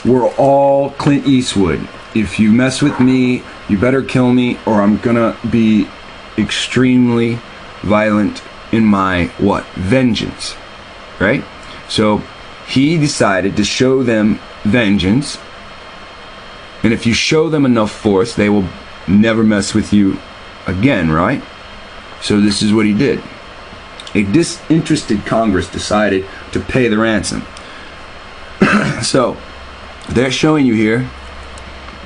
we're all Clint Eastwood. If you mess with me, you better kill me, or I'm gonna be extremely violent in my vengeance, right? So he decided to show them vengeance, and if you show them enough force, they will never mess with you again, right? So this is what he did. A disinterested Congress decided to pay the ransom. So they're showing you here.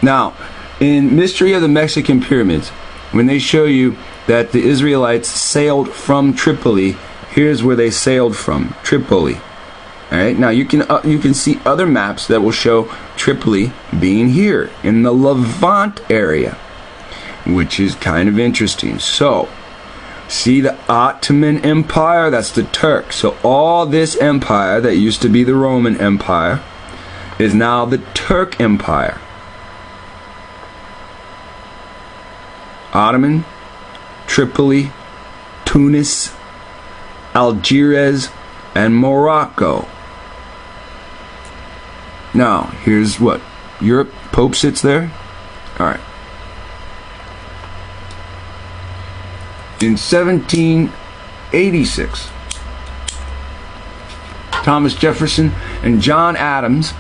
Now, in Mystery of the Mexican Pyramids, when they show you that the Israelites sailed from Tripoli, here's where they sailed from, Tripoli. All right. Now you can see other maps that will show Tripoli being here in the Levant area, which is kind of interesting. So, see the Ottoman Empire? That's the Turks. So all this empire that used to be the Roman Empire is now the Turk Empire. Ottoman, Tripoli, Tunis, Algiers, and Morocco. Now, here's what? Europe, Pope sits there? Alright. In 1786, Thomas Jefferson and John Adams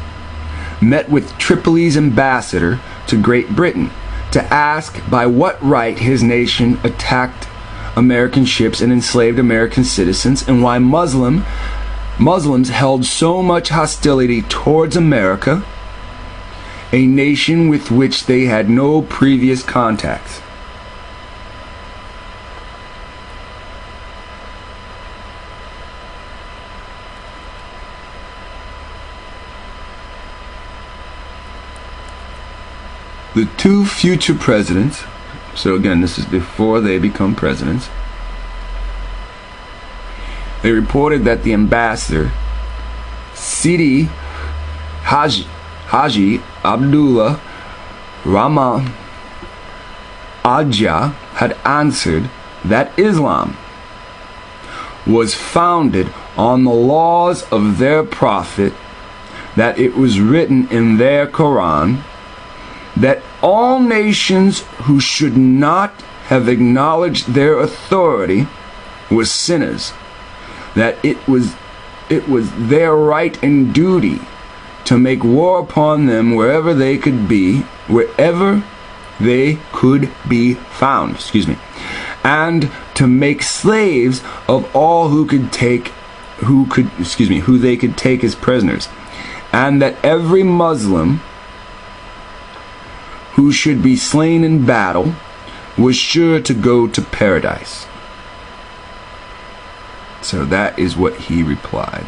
met with Tripoli's ambassador to Great Britain to ask by what right his nation attacked American ships and enslaved American citizens, and why Muslims held so much hostility towards America, a nation with which they had no previous contacts. The two future presidents, so again, this is before they become presidents, they reported that the ambassador, Sidi Haji Abdullah Rahman Ajah, had answered that Islam was founded on the laws of their prophet, that it was written in their Quran, that all nations who should not have acknowledged their authority were sinners, that it was their right and duty to make war upon them wherever they could be found, and to make slaves of all who they could take as prisoners, and that every Muslim who should be slain in battle was sure to go to paradise. So that is what he replied.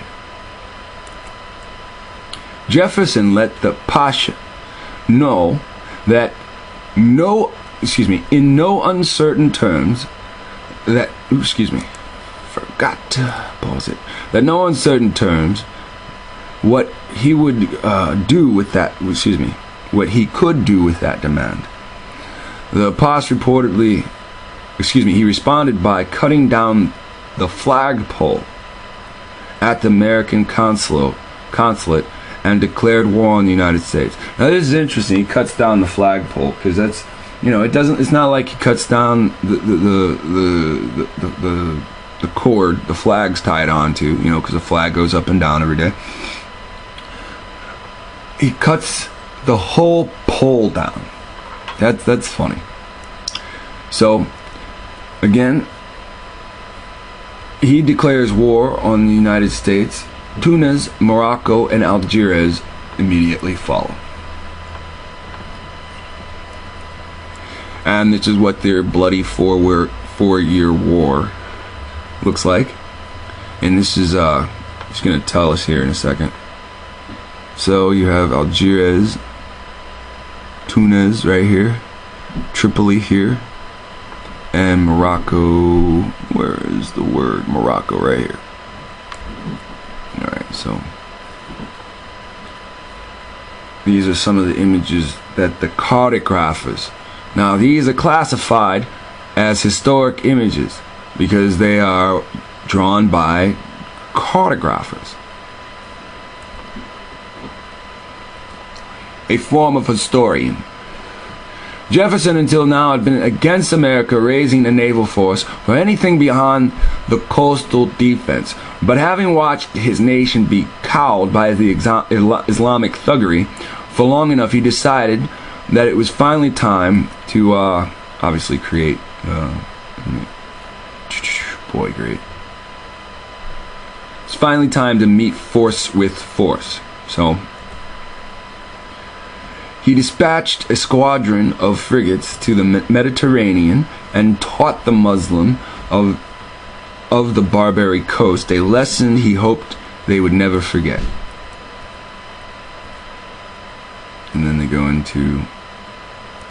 Jefferson let the Pasha know that in no uncertain terms, that no uncertain terms, what he would do with that, what he could do with that demand. The Pasha he responded by cutting down the flagpole at the American consulate and declared war on the United States. Now this is interesting. He cuts down the flagpole because that's, it's not like he cuts down the cord the flag's tied onto, because the flag goes up and down every day. He cuts the whole pole down. That's funny. So again, he declares war on the United States. Tunis, Morocco, and Algiers immediately follow. And this is what their bloody four-year war looks like. And this is he's going to tell us here in a second. So you have Algiers, Tunis right here, Tripoli here, and Morocco. Where is the word Morocco? Right here. Alright, so these are some of the images that the cartographers, now these are classified as historic images because they are drawn by cartographers. A form of historian. Jefferson until now had been against America raising a naval force for anything beyond the coastal defense, but having watched his nation be cowed by the Islamic thuggery for long enough, he decided that it was finally time to obviously create great. It's finally time to meet force with force. So he dispatched a squadron of frigates to the Mediterranean and taught the Muslim of the Barbary coast a lesson he hoped they would never forget. And then they go into,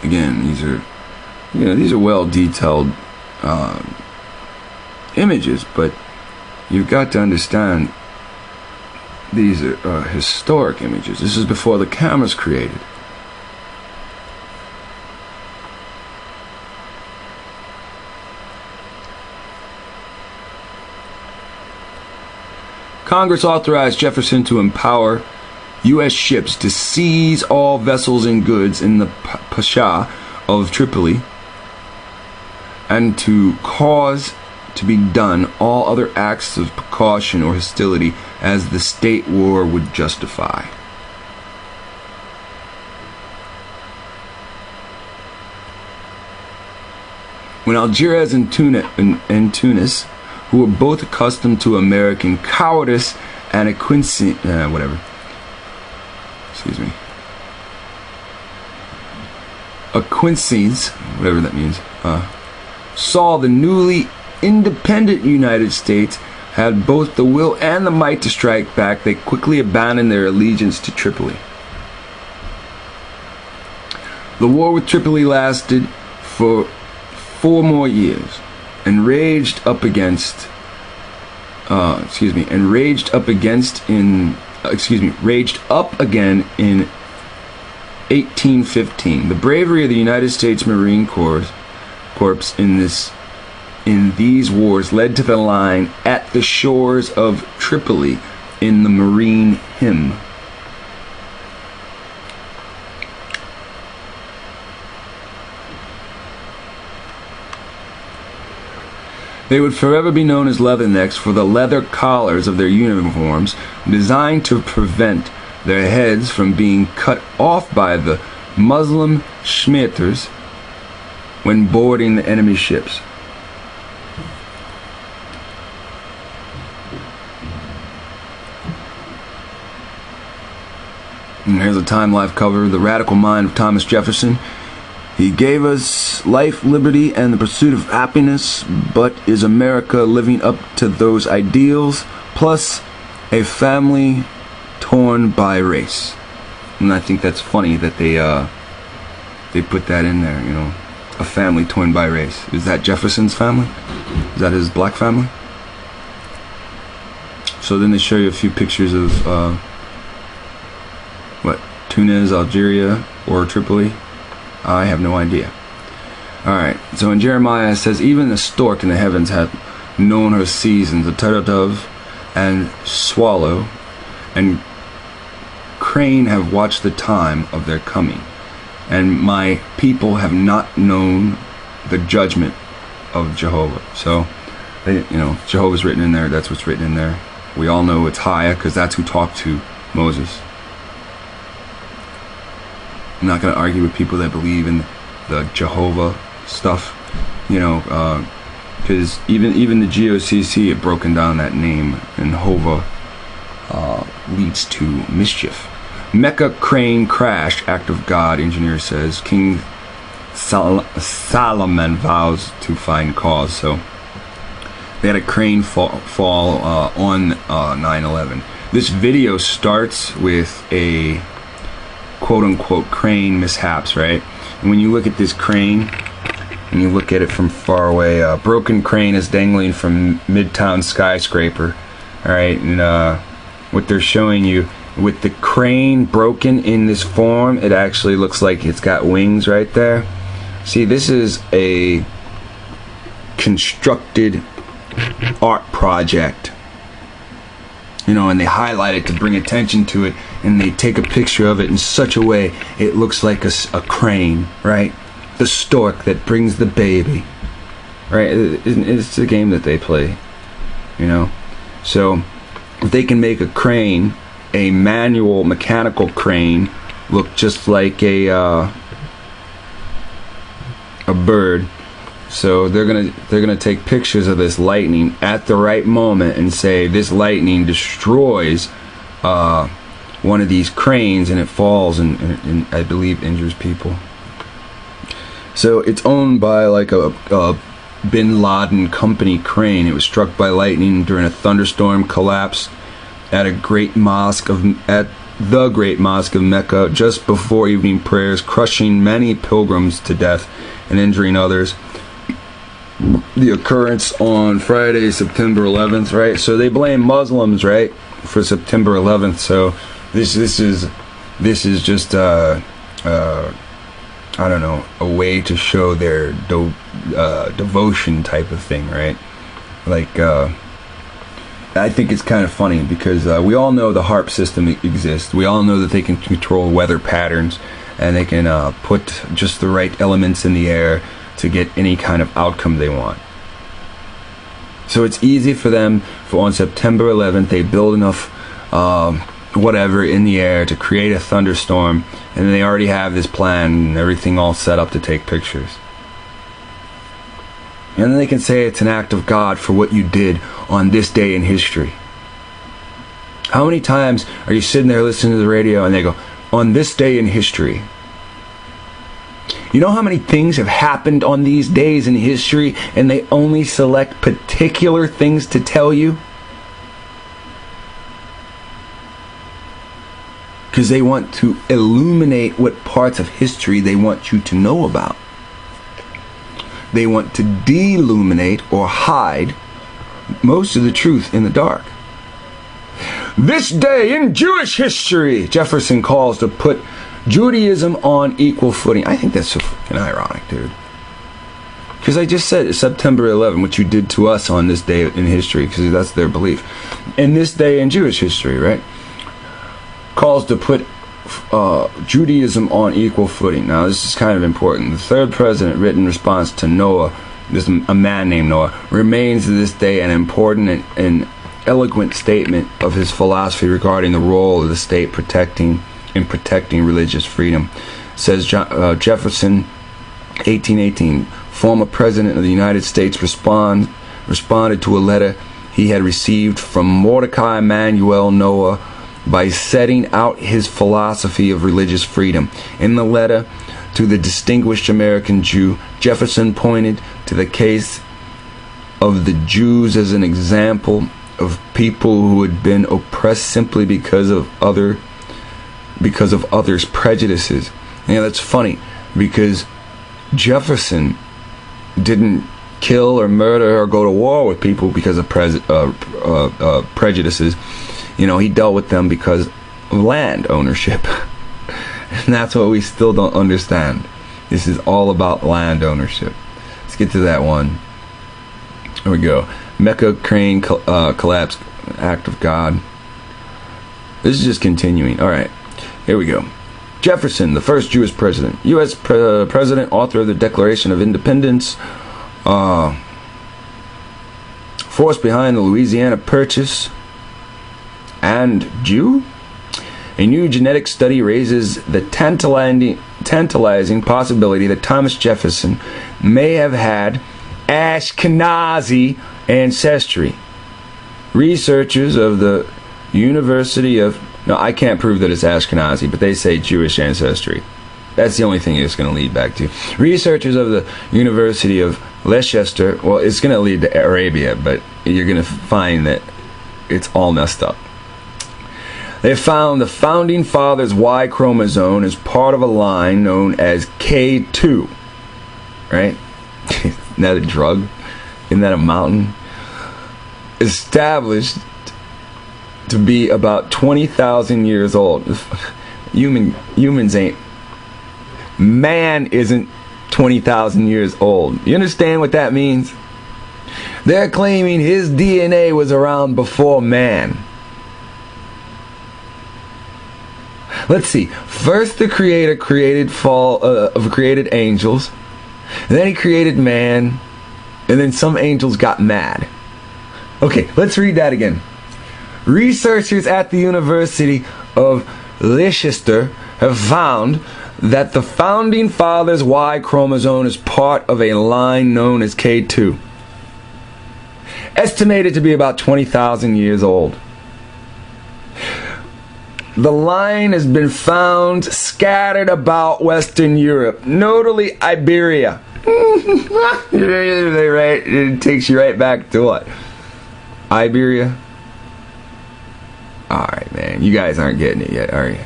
again, these are well detailed images, but you've got to understand these are historic images. This is before the camera's created. Congress authorized Jefferson to empower U.S. ships to seize all vessels and goods in the Pasha of Tripoli and to cause to be done all other acts of precaution or hostility as the state war would justify. when Algiers and Tunis, who were both accustomed to American cowardice and acquiescence, whatever that means, saw the newly independent United States had both the will and the might to strike back, they quickly abandoned their allegiance to Tripoli. The war with Tripoli lasted for 4 more years and raged up again in 1815. The bravery of the United States Marine Corps in these wars led to the line "At the shores of Tripoli" in the Marine hymn. They would forever be known as Leathernecks for the leather collars of their uniforms, designed to prevent their heads from being cut off by the Muslim schmetters when boarding the enemy ships. And here's a Time Life cover of the radical mind of Thomas Jefferson. He gave us life, liberty, and the pursuit of happiness, but is America living up to those ideals, plus a family torn by race? And I think that's funny that they put that in there, you know, a family torn by race. Is that Jefferson's family? Is that his black family? So then they show you a few pictures of Tunis, Algeria, or Tripoli. I have no idea. Alright, so in Jeremiah it says, even the stork in the heavens hath known her seasons, the turtle dove and swallow and crane have watched the time of their coming, and my people have not known the judgment of Jehovah. So, Jehovah's written in there, that's what's written in there. We all know it's Haya, because that's who talked to Moses. I'm not going to argue with people that believe in the Jehovah stuff, because even the GOCC have broken down that name, and Hova leads to mischief. Mecca crane crash, act of God, engineer says. King Solomon vows to find cause. So they had a crane fall on 9/11. This video starts with a quote-unquote crane mishaps, right? And when you look at this crane and you look at it from far away, a broken crane is dangling from Midtown skyscraper, all right? And what they're showing you with the crane broken in this form, it actually looks like it's got wings right there. See, this is a constructed art project, and they highlight it to bring attention to it, and they take a picture of it in such a way it looks like a crane, right? The stork that brings the baby, right? It's a game that they play, So if they can make a crane, a manual mechanical crane, look just like a bird, so they're gonna take pictures of this lightning at the right moment and say this lightning destroys one of these cranes, and it falls and I believe injures people. So it's owned by like a Bin Laden company crane. It was struck by lightning during a thunderstorm, collapsed at the Great Mosque of Mecca just before evening prayers, crushing many pilgrims to death and injuring others. The occurrence on Friday, September 11th, right? So they blame Muslims, right, for September 11th. So this is just I don't know, a way to show their devotion type of thing, right? Like I think it's kind of funny because we all know the HARP system exists. We all know that they can control weather patterns, and they can put just the right elements in the air to get any kind of outcome they want. So it's easy for them, on September 11th, they build enough whatever in the air to create a thunderstorm, and they already have this plan and everything all set up to take pictures. And then they can say it's an act of God for what you did on this day in history. How many times are you sitting there listening to the radio and they go, on this day in history? You know how many things have happened on these days in history and they only select particular things to tell you? Because they want to illuminate what parts of history they want you to know about. They want to deluminate or hide most of the truth in the dark. This day in Jewish history, Jefferson calls to put Judaism on equal footing. I think that's so fucking ironic, dude. Because I just said September 11, what you did to us on this day in history, because that's their belief. And this day in Jewish history, right? Calls to put Judaism on equal footing. Now, this is kind of important. The third president, written response to Noah, a man named Noah, remains to this day an important and eloquent statement of his philosophy regarding the role of the state protecting religious freedom. Says Jefferson, 1818, former president of the United States, responded to a letter he had received from Mordecai Emanuel Noah by setting out his philosophy of religious freedom. In the letter to the distinguished American Jew, Jefferson pointed to the case of the Jews as an example of people who had been oppressed simply because of others' prejudices. Yeah, that's funny, because Jefferson didn't kill or murder or go to war with people because of prejudices. You know, he dealt with them because of land ownership. And that's what we still don't understand. This is all about land ownership. Let's get to that one. Here we go. Mecca crane collapse, act of God. This is just continuing. All right, here we go. Jefferson, the first Jewish president. U.S. president, author of the Declaration of Independence. Force behind the Louisiana Purchase. And Jew? A new genetic study raises the tantalizing possibility that Thomas Jefferson may have had Ashkenazi ancestry. Researchers of the University of... No, I can't prove that it's Ashkenazi, but they say Jewish ancestry. That's the only thing it's going to lead back to. Researchers of the University of Leicester... Well, it's going to lead to Arabia, but you're going to find that it's all messed up. They found the founding fathers' Y chromosome as part of a line known as K2. Right? Isn't that a drug? Isn't that a mountain? Established to be about 20,000 years old. Humans ain't. Man isn't 20,000 years old. You understand what that means? They're claiming his DNA was around before man. Let's see. First, the Creator created angels. Then he created man. And then some angels got mad. Okay, let's read that again. Researchers at the University of Leicester have found that the founding fathers' Y chromosome is part of a line known as K2. Estimated to be about 20,000 years old. The line has been found scattered about Western Europe, notably Iberia. It takes you right back to what? Iberia? Alright, man. You guys aren't getting it yet, are you?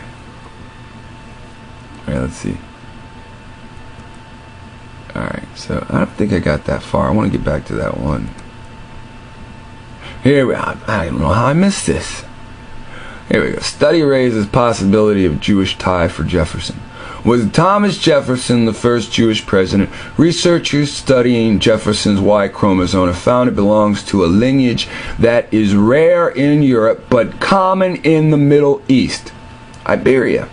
Alright, let's see. Alright, so I don't think I got that far. I want to get back to that one. Here we are. I don't know how I missed this. Here we go. Study raises possibility of Jewish tie for Jefferson. Was Thomas Jefferson the first Jewish president? Researchers studying Jefferson's Y chromosome have found it belongs to a lineage that is rare in Europe but common in the Middle East, Iberia,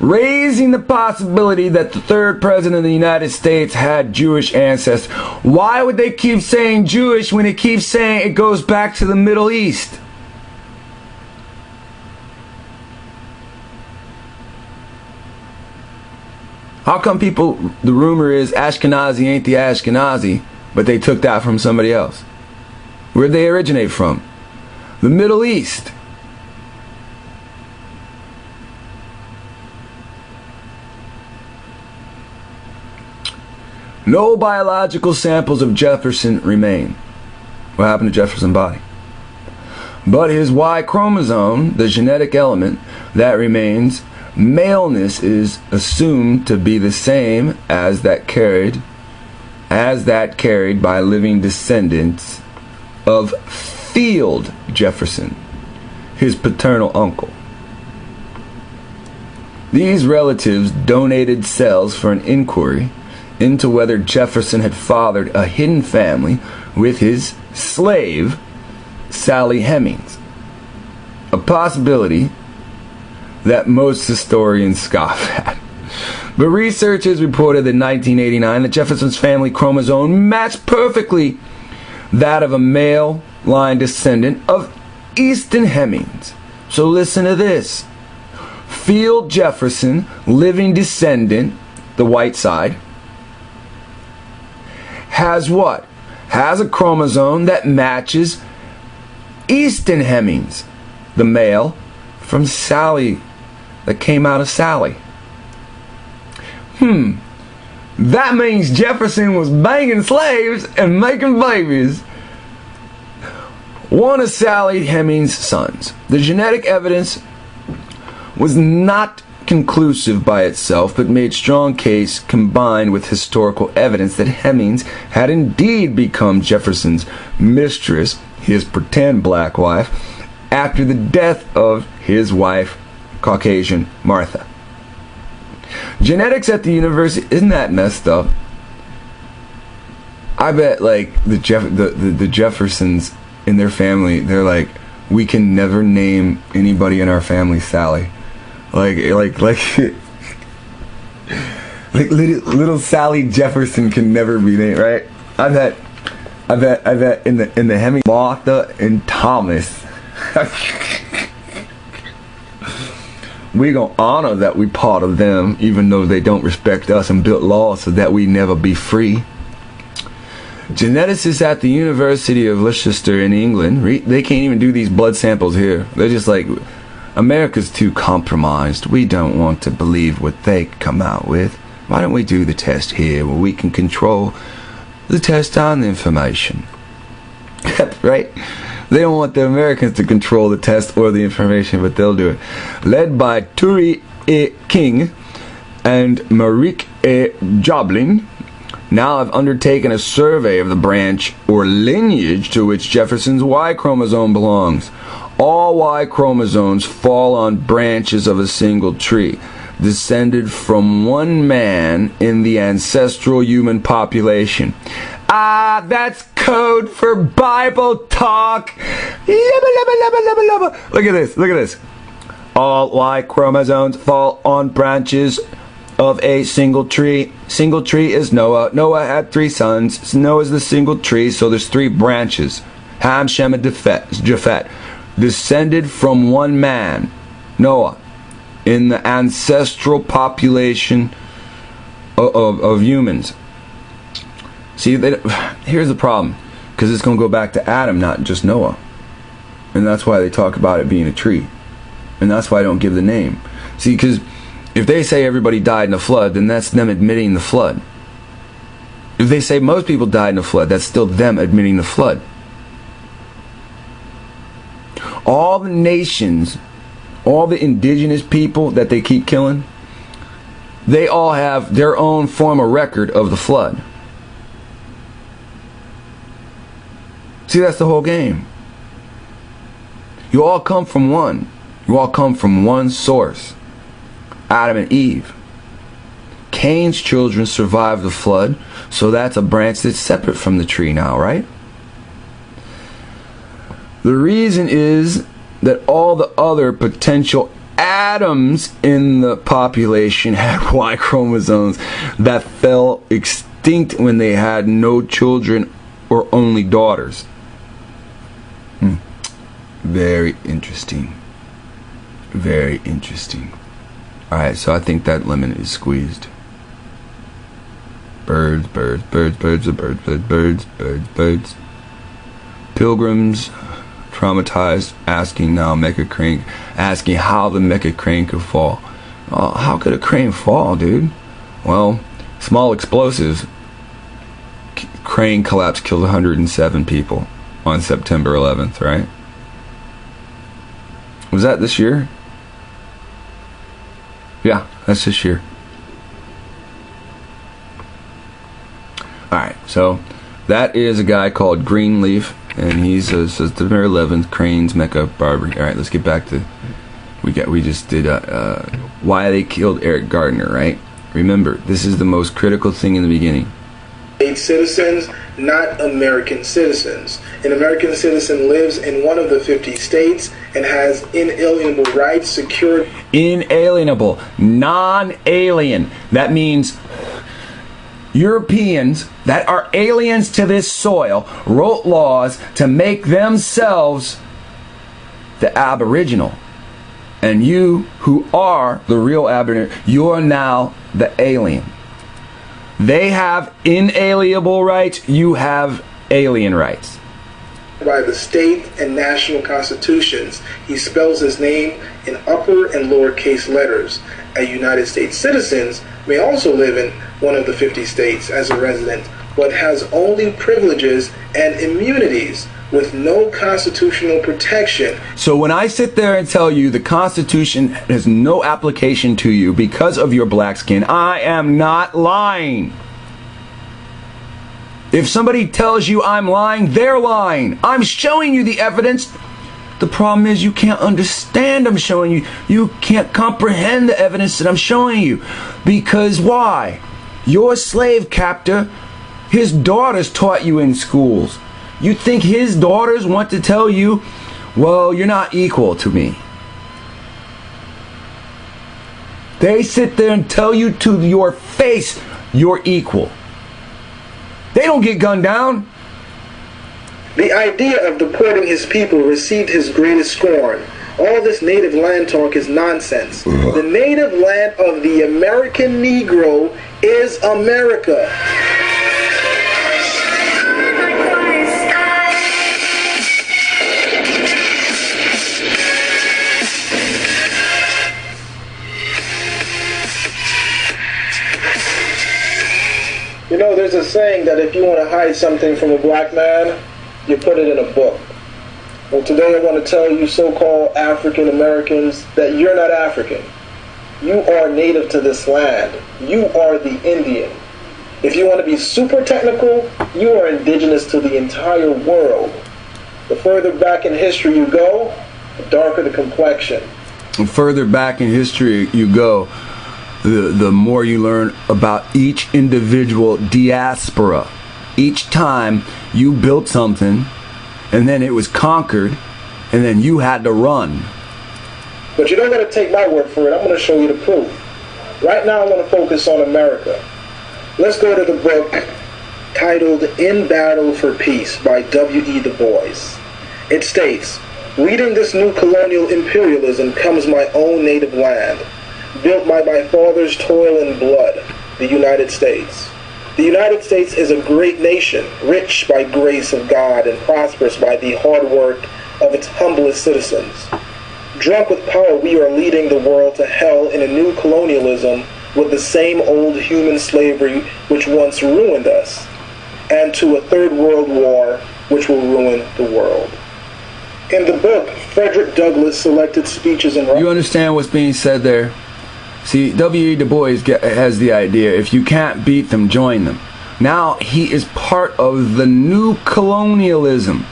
raising the possibility that the third president of the United States had Jewish ancestors. Why would they keep saying Jewish when it keeps saying it goes back to the Middle East? How come the rumor is Ashkenazi ain't the Ashkenazi, but but they took that from somebody else. Where'd they originate from? The Middle East. No biological samples of Jefferson remain. What happened to Jefferson's body? But his Y chromosome, the genetic element that remains, maleness is assumed to be the same as that carried by living descendants of Field Jefferson, his paternal uncle. These relatives donated cells for an inquiry into whether Jefferson had fathered a hidden family with his slave, Sally Hemings, a possibility that most historians scoff at. But researchers reported in 1989 that Jefferson's family chromosome matched perfectly that of a male line descendant of Easton Hemings. So listen to this. Field Jefferson, living descendant, the white side, has what? Has a chromosome that matches Easton Hemings, the male from Sally, that came out of Sally. That means Jefferson was banging slaves and making babies. One of Sally Hemings' sons. The genetic evidence was not conclusive by itself, but made strong case combined with historical evidence that Hemings had indeed become Jefferson's mistress, his pretend black wife, after the death of his wife, Caucasian Martha. Genetics at the university, isn't that messed up? I bet like the Jeffersons in their family, they're like, we can never name anybody in our family Sally. Like little Sally Jefferson can never be named, right? I bet in the Heming, Martha and Thomas. We gonna honor that we part of them, even though they don't respect us and built laws so that we never be free. Geneticists at the University of Leicester in England, they can't even do these blood samples here. They're just like, America's too compromised. We don't want to believe what they come out with. Why don't we do the test here where we can control the test on the information? Right? They don't want the Americans to control the test or the information, but they'll do it. Led by Turi A. King and Marique A. Joblin, now have undertaken a survey of the branch or lineage to which Jefferson's Y chromosome belongs. All Y chromosomes fall on branches of a single tree, descended from one man in the ancestral human population. Ah, that's code for Bible talk. Look at this. All Y chromosomes fall on branches of a single tree. Single tree is Noah. Noah had 3 sons. Noah's the single tree, so there's 3 branches. Ham, Shem, and Japhet. Descended from one man, Noah, in the ancestral population of humans. See, here's the problem, because it's going to go back to Adam, not just Noah. And that's why they talk about it being a tree. And that's why I don't give the name. See, because if they say everybody died in a flood, then that's them admitting the flood. If they say most people died in a flood, that's still them admitting the flood. All the nations, all the indigenous people that they keep killing, they all have their own form of record of the flood. See, that's the whole game. You all come from one. You all come from one source. Adam and Eve. Cain's children survived the flood, so that's a branch that's separate from the tree now, right? The reason is that all the other potential Adams in the population had Y chromosomes that fell extinct when they had no children or only daughters. Very interesting. Very interesting. Alright, so I think that lemon is squeezed. birds, birds, birds, birds, birds, birds, birds, birds, birds. Pilgrims, traumatized, asking now Mecha crane, asking how the Mecha crane could fall. How could a crane fall, dude? Well, small explosives. Crane collapse killed 107 people on September 11th, right? Was that this year? Yeah, that's this year. Alright, so that is a guy called Greenleaf, and he's September 11th, Cranes, Mecha, Barbary. Alright, let's get back to we just did why they killed Eric Gardner, right? Remember, this is the most critical thing in the beginning. Citizens, not American citizens. An American citizen lives in one of the 50 states and has inalienable rights secured. Inalienable, non-alien. That means Europeans that are aliens to this soil wrote laws to make themselves the aboriginal. And you, who are the real aboriginal, you're now the alien. They have inalienable rights, you have alien rights. By the state and national constitutions, he spells his name in upper and lowercase letters. A United States citizen may also live in one of the 50 states as a resident, but has only privileges and immunities with no constitutional protection. So when I sit there and tell you the Constitution has no application to you because of your black skin, I am not lying. If somebody tells you I'm lying, they're lying. I'm showing you the evidence. The problem is you can't understand I'm showing you. You can't comprehend the evidence that I'm showing you. Because why? Your slave captor, his daughters taught you in schools. You think his daughters want to tell you, well, you're not equal to me. They sit there and tell you to your face, you're equal. They don't get gunned down. The idea of deporting his people received his greatest scorn. All this native land talk is nonsense. The native land of the American Negro is America. You know, there's a saying that if you want to hide something from a black man, you put it in a book. Well, today I want to tell you so-called African Americans that you're not African. You are native to this land. You are the Indian. If you want to be super technical, you are indigenous to the entire world. The further back in history you go, the darker the complexion. The further back in history you go, the more you learn about each individual diaspora. Each time you built something, and then it was conquered, and then you had to run. But you don't got to take my word for it. I'm going to show you the proof. Right now I want to focus on America. Let's go to the book titled In Battle for Peace by W.E. Du Bois. It states, reading this new colonial imperialism comes my own native land, built by my father's toil and blood, the United States. The United States is a great nation, rich by grace of God and prosperous by the hard work of its humblest citizens. Drunk with power, we are leading the world to hell in a new colonialism with the same old human slavery which once ruined us, and to a third world war which will ruin the world. In the book, Frederick Douglass selected speeches and... You understand what's being said there? See, W.E. Du Bois has the idea, if you can't beat them, join them. Now he is part of the new colonialism.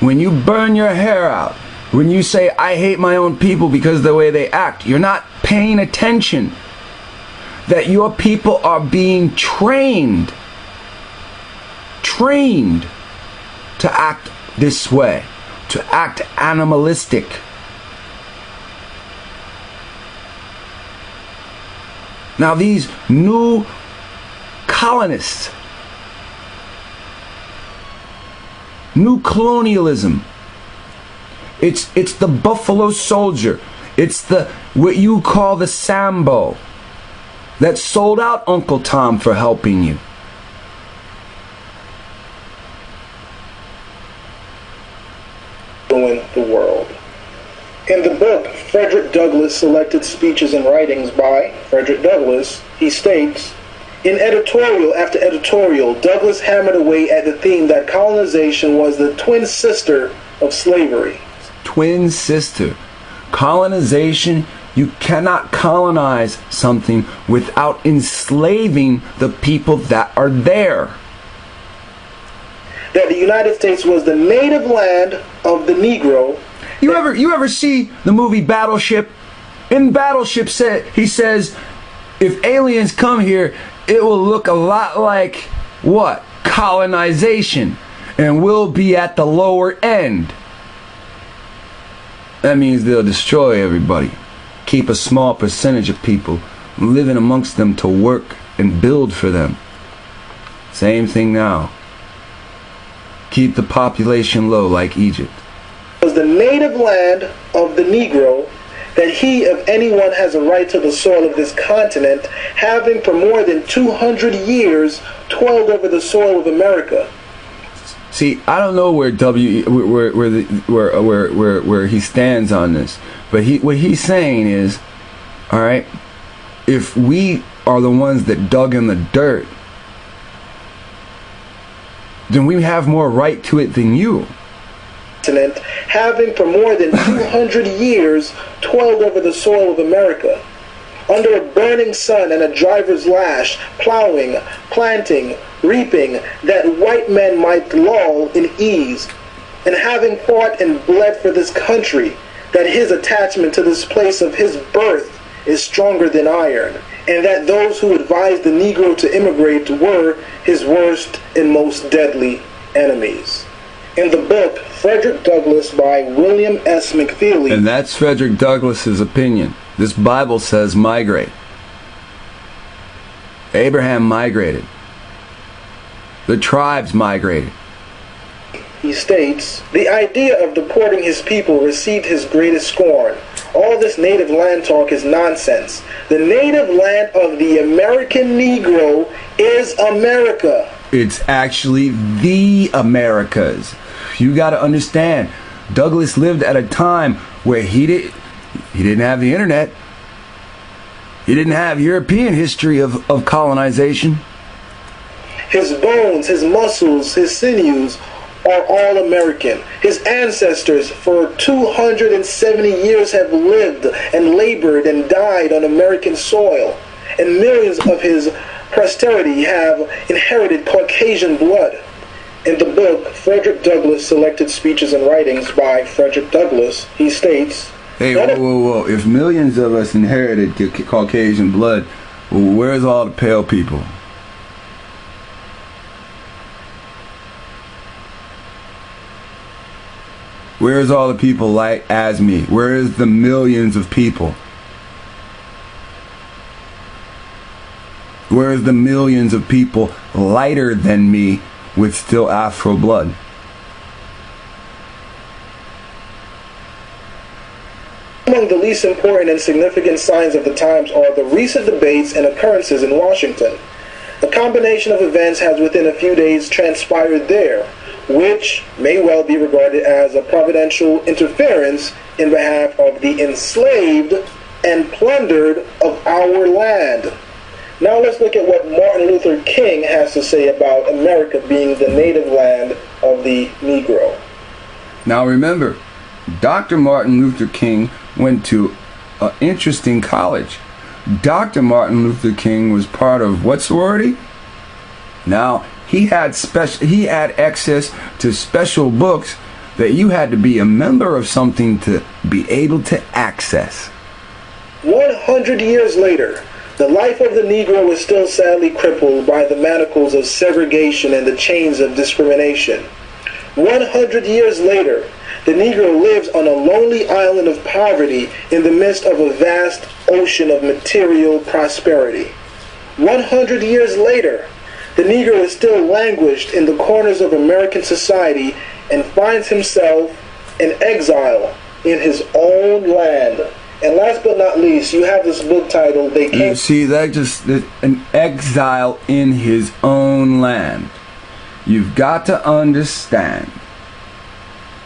When you burn your hair out, when you say, I hate my own people because of the way they act, you're not paying attention that your people are being trained to act this way, to act animalistic. Now these new colonists, new colonialism, it's the buffalo soldier, it's the what you call the Sambo that sold out Uncle Tom for helping you. ruin the world. In the book, Frederick Douglass Selected Speeches and Writings by Frederick Douglass, he states, in editorial after editorial, Douglass hammered away at the theme that colonization was the twin sister of slavery. Twin sister. Colonization, you cannot colonize something without enslaving the people that are there. That the United States was the native land of the Negro. You ever see the movie Battleship? In Battleship, he says, if aliens come here, it will look a lot like what? Colonization. And we'll be at the lower end. That means they'll destroy everybody. Keep a small percentage of people living amongst them to work and build for them. Same thing now. Keep the population low like Egypt. Was the native land of the Negro, that he, if anyone, has a right to the soil of this continent, having for more than 200 years toiled over the soil of America. See, I don't know where where he stands on this, but what he's saying is, all right, if we are the ones that dug in the dirt, then we have more right to it than you. Having for more than 200 years toiled over the soil of America, under a burning sun and a driver's lash, plowing, planting, reaping, that white men might loll in ease, and having fought and bled for this country, that his attachment to this place of his birth is stronger than iron, and that those who advised the Negro to immigrate were his worst and most deadly enemies. In the book, Frederick Douglass by William S. McFeely. And that's Frederick Douglass's opinion. This Bible says migrate. Abraham migrated. The tribes migrated. He states, the idea of deporting his people received his greatest scorn. All this native land talk is nonsense. The native land of the American Negro is America. It's actually the Americas. You got to understand, Douglass lived at a time where he didn't have the internet. He didn't have European history of colonization. His bones, his muscles, his sinews are all American. His ancestors for 270 years have lived and labored and died on American soil, and millions of his posterity have inherited Caucasian blood. In the book, Frederick Douglass Selected Speeches and Writings by Frederick Douglass, he states, hey, whoa. If millions of us inherited Caucasian blood, where's all the pale people? Where's all the people like as me? Where is the millions of people? Where's the millions of people lighter than me with still Afro blood? Among the least important and significant signs of the times are the recent debates and occurrences in Washington. A combination of events has within a few days transpired there, which may well be regarded as a providential interference in behalf of the enslaved and plundered of our land. Now let's look at what Martin Luther King has to say about America being the native land of the Negro. Now remember, Dr. Martin Luther King went to an interesting college. Dr. Martin Luther King was part of what sorority? Now, he had access to special books that you had to be a member of something to be able to access. 100 years later, the life of the Negro is still sadly crippled by the manacles of segregation and the chains of discrimination. 100 years later, the Negro lives on a lonely island of poverty in the midst of a vast ocean of material prosperity. 100 years later, the Negro is still languished in the corners of American society and finds himself in exile in his own land. And last but not least, you have this book titled They Came... See, an exile in his own land. You've got to understand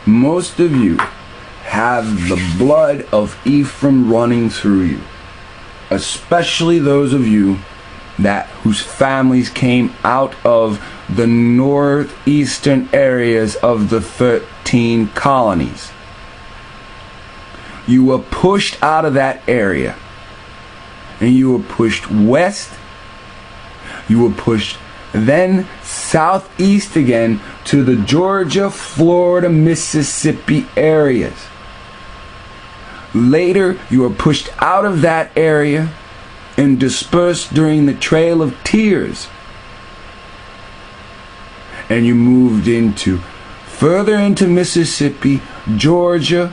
most of you have the blood of Ephraim running through you, especially those of you whose families came out of the northeastern areas of the 13 colonies. You were pushed out of that area, and you were pushed west. You were pushed then southeast again to the Georgia, Florida, Mississippi areas. Later, you were pushed out of that area and dispersed during the Trail of Tears. And you moved further into Mississippi, Georgia,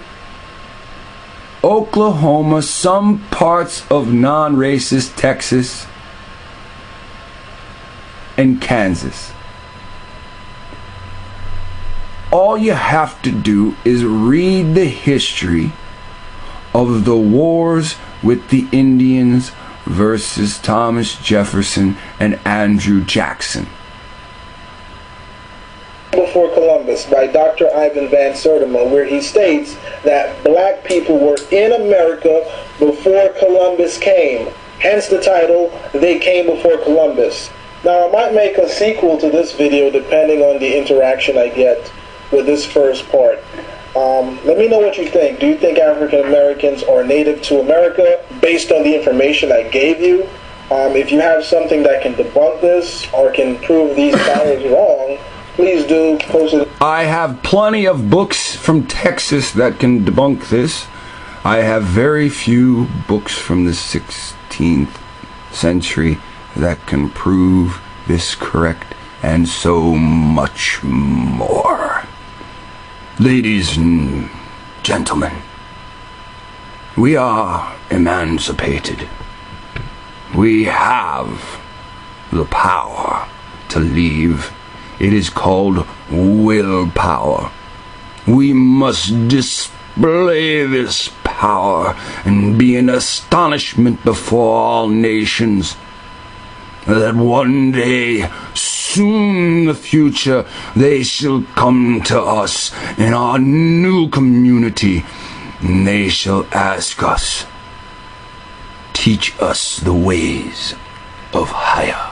Oklahoma, some parts of non-racist Texas, and Kansas. All you have to do is read the history of the wars with the Indians versus Thomas Jefferson and Andrew Jackson. Before Columbus by Dr. Ivan Van Sertima, where he states that black people were in America before Columbus came. Hence the title, They Came Before Columbus. Now, I might make a sequel to this video depending on the interaction I get with this first part. Let me know what you think. Do you think African Americans are native to America based on the information I gave you? If you have something that can debunk this or can prove these scholars wrong, please do post it. I have plenty of books from Texas that can debunk this. I have very few books from the 16th century that can prove this correct, and so much more. Ladies and gentlemen, we are emancipated. We have the power to leave. It is called willpower. We must display this power and be an astonishment before all nations, that one day, soon in the future, they shall come to us in our new community, and they shall ask us, teach us the ways of higher.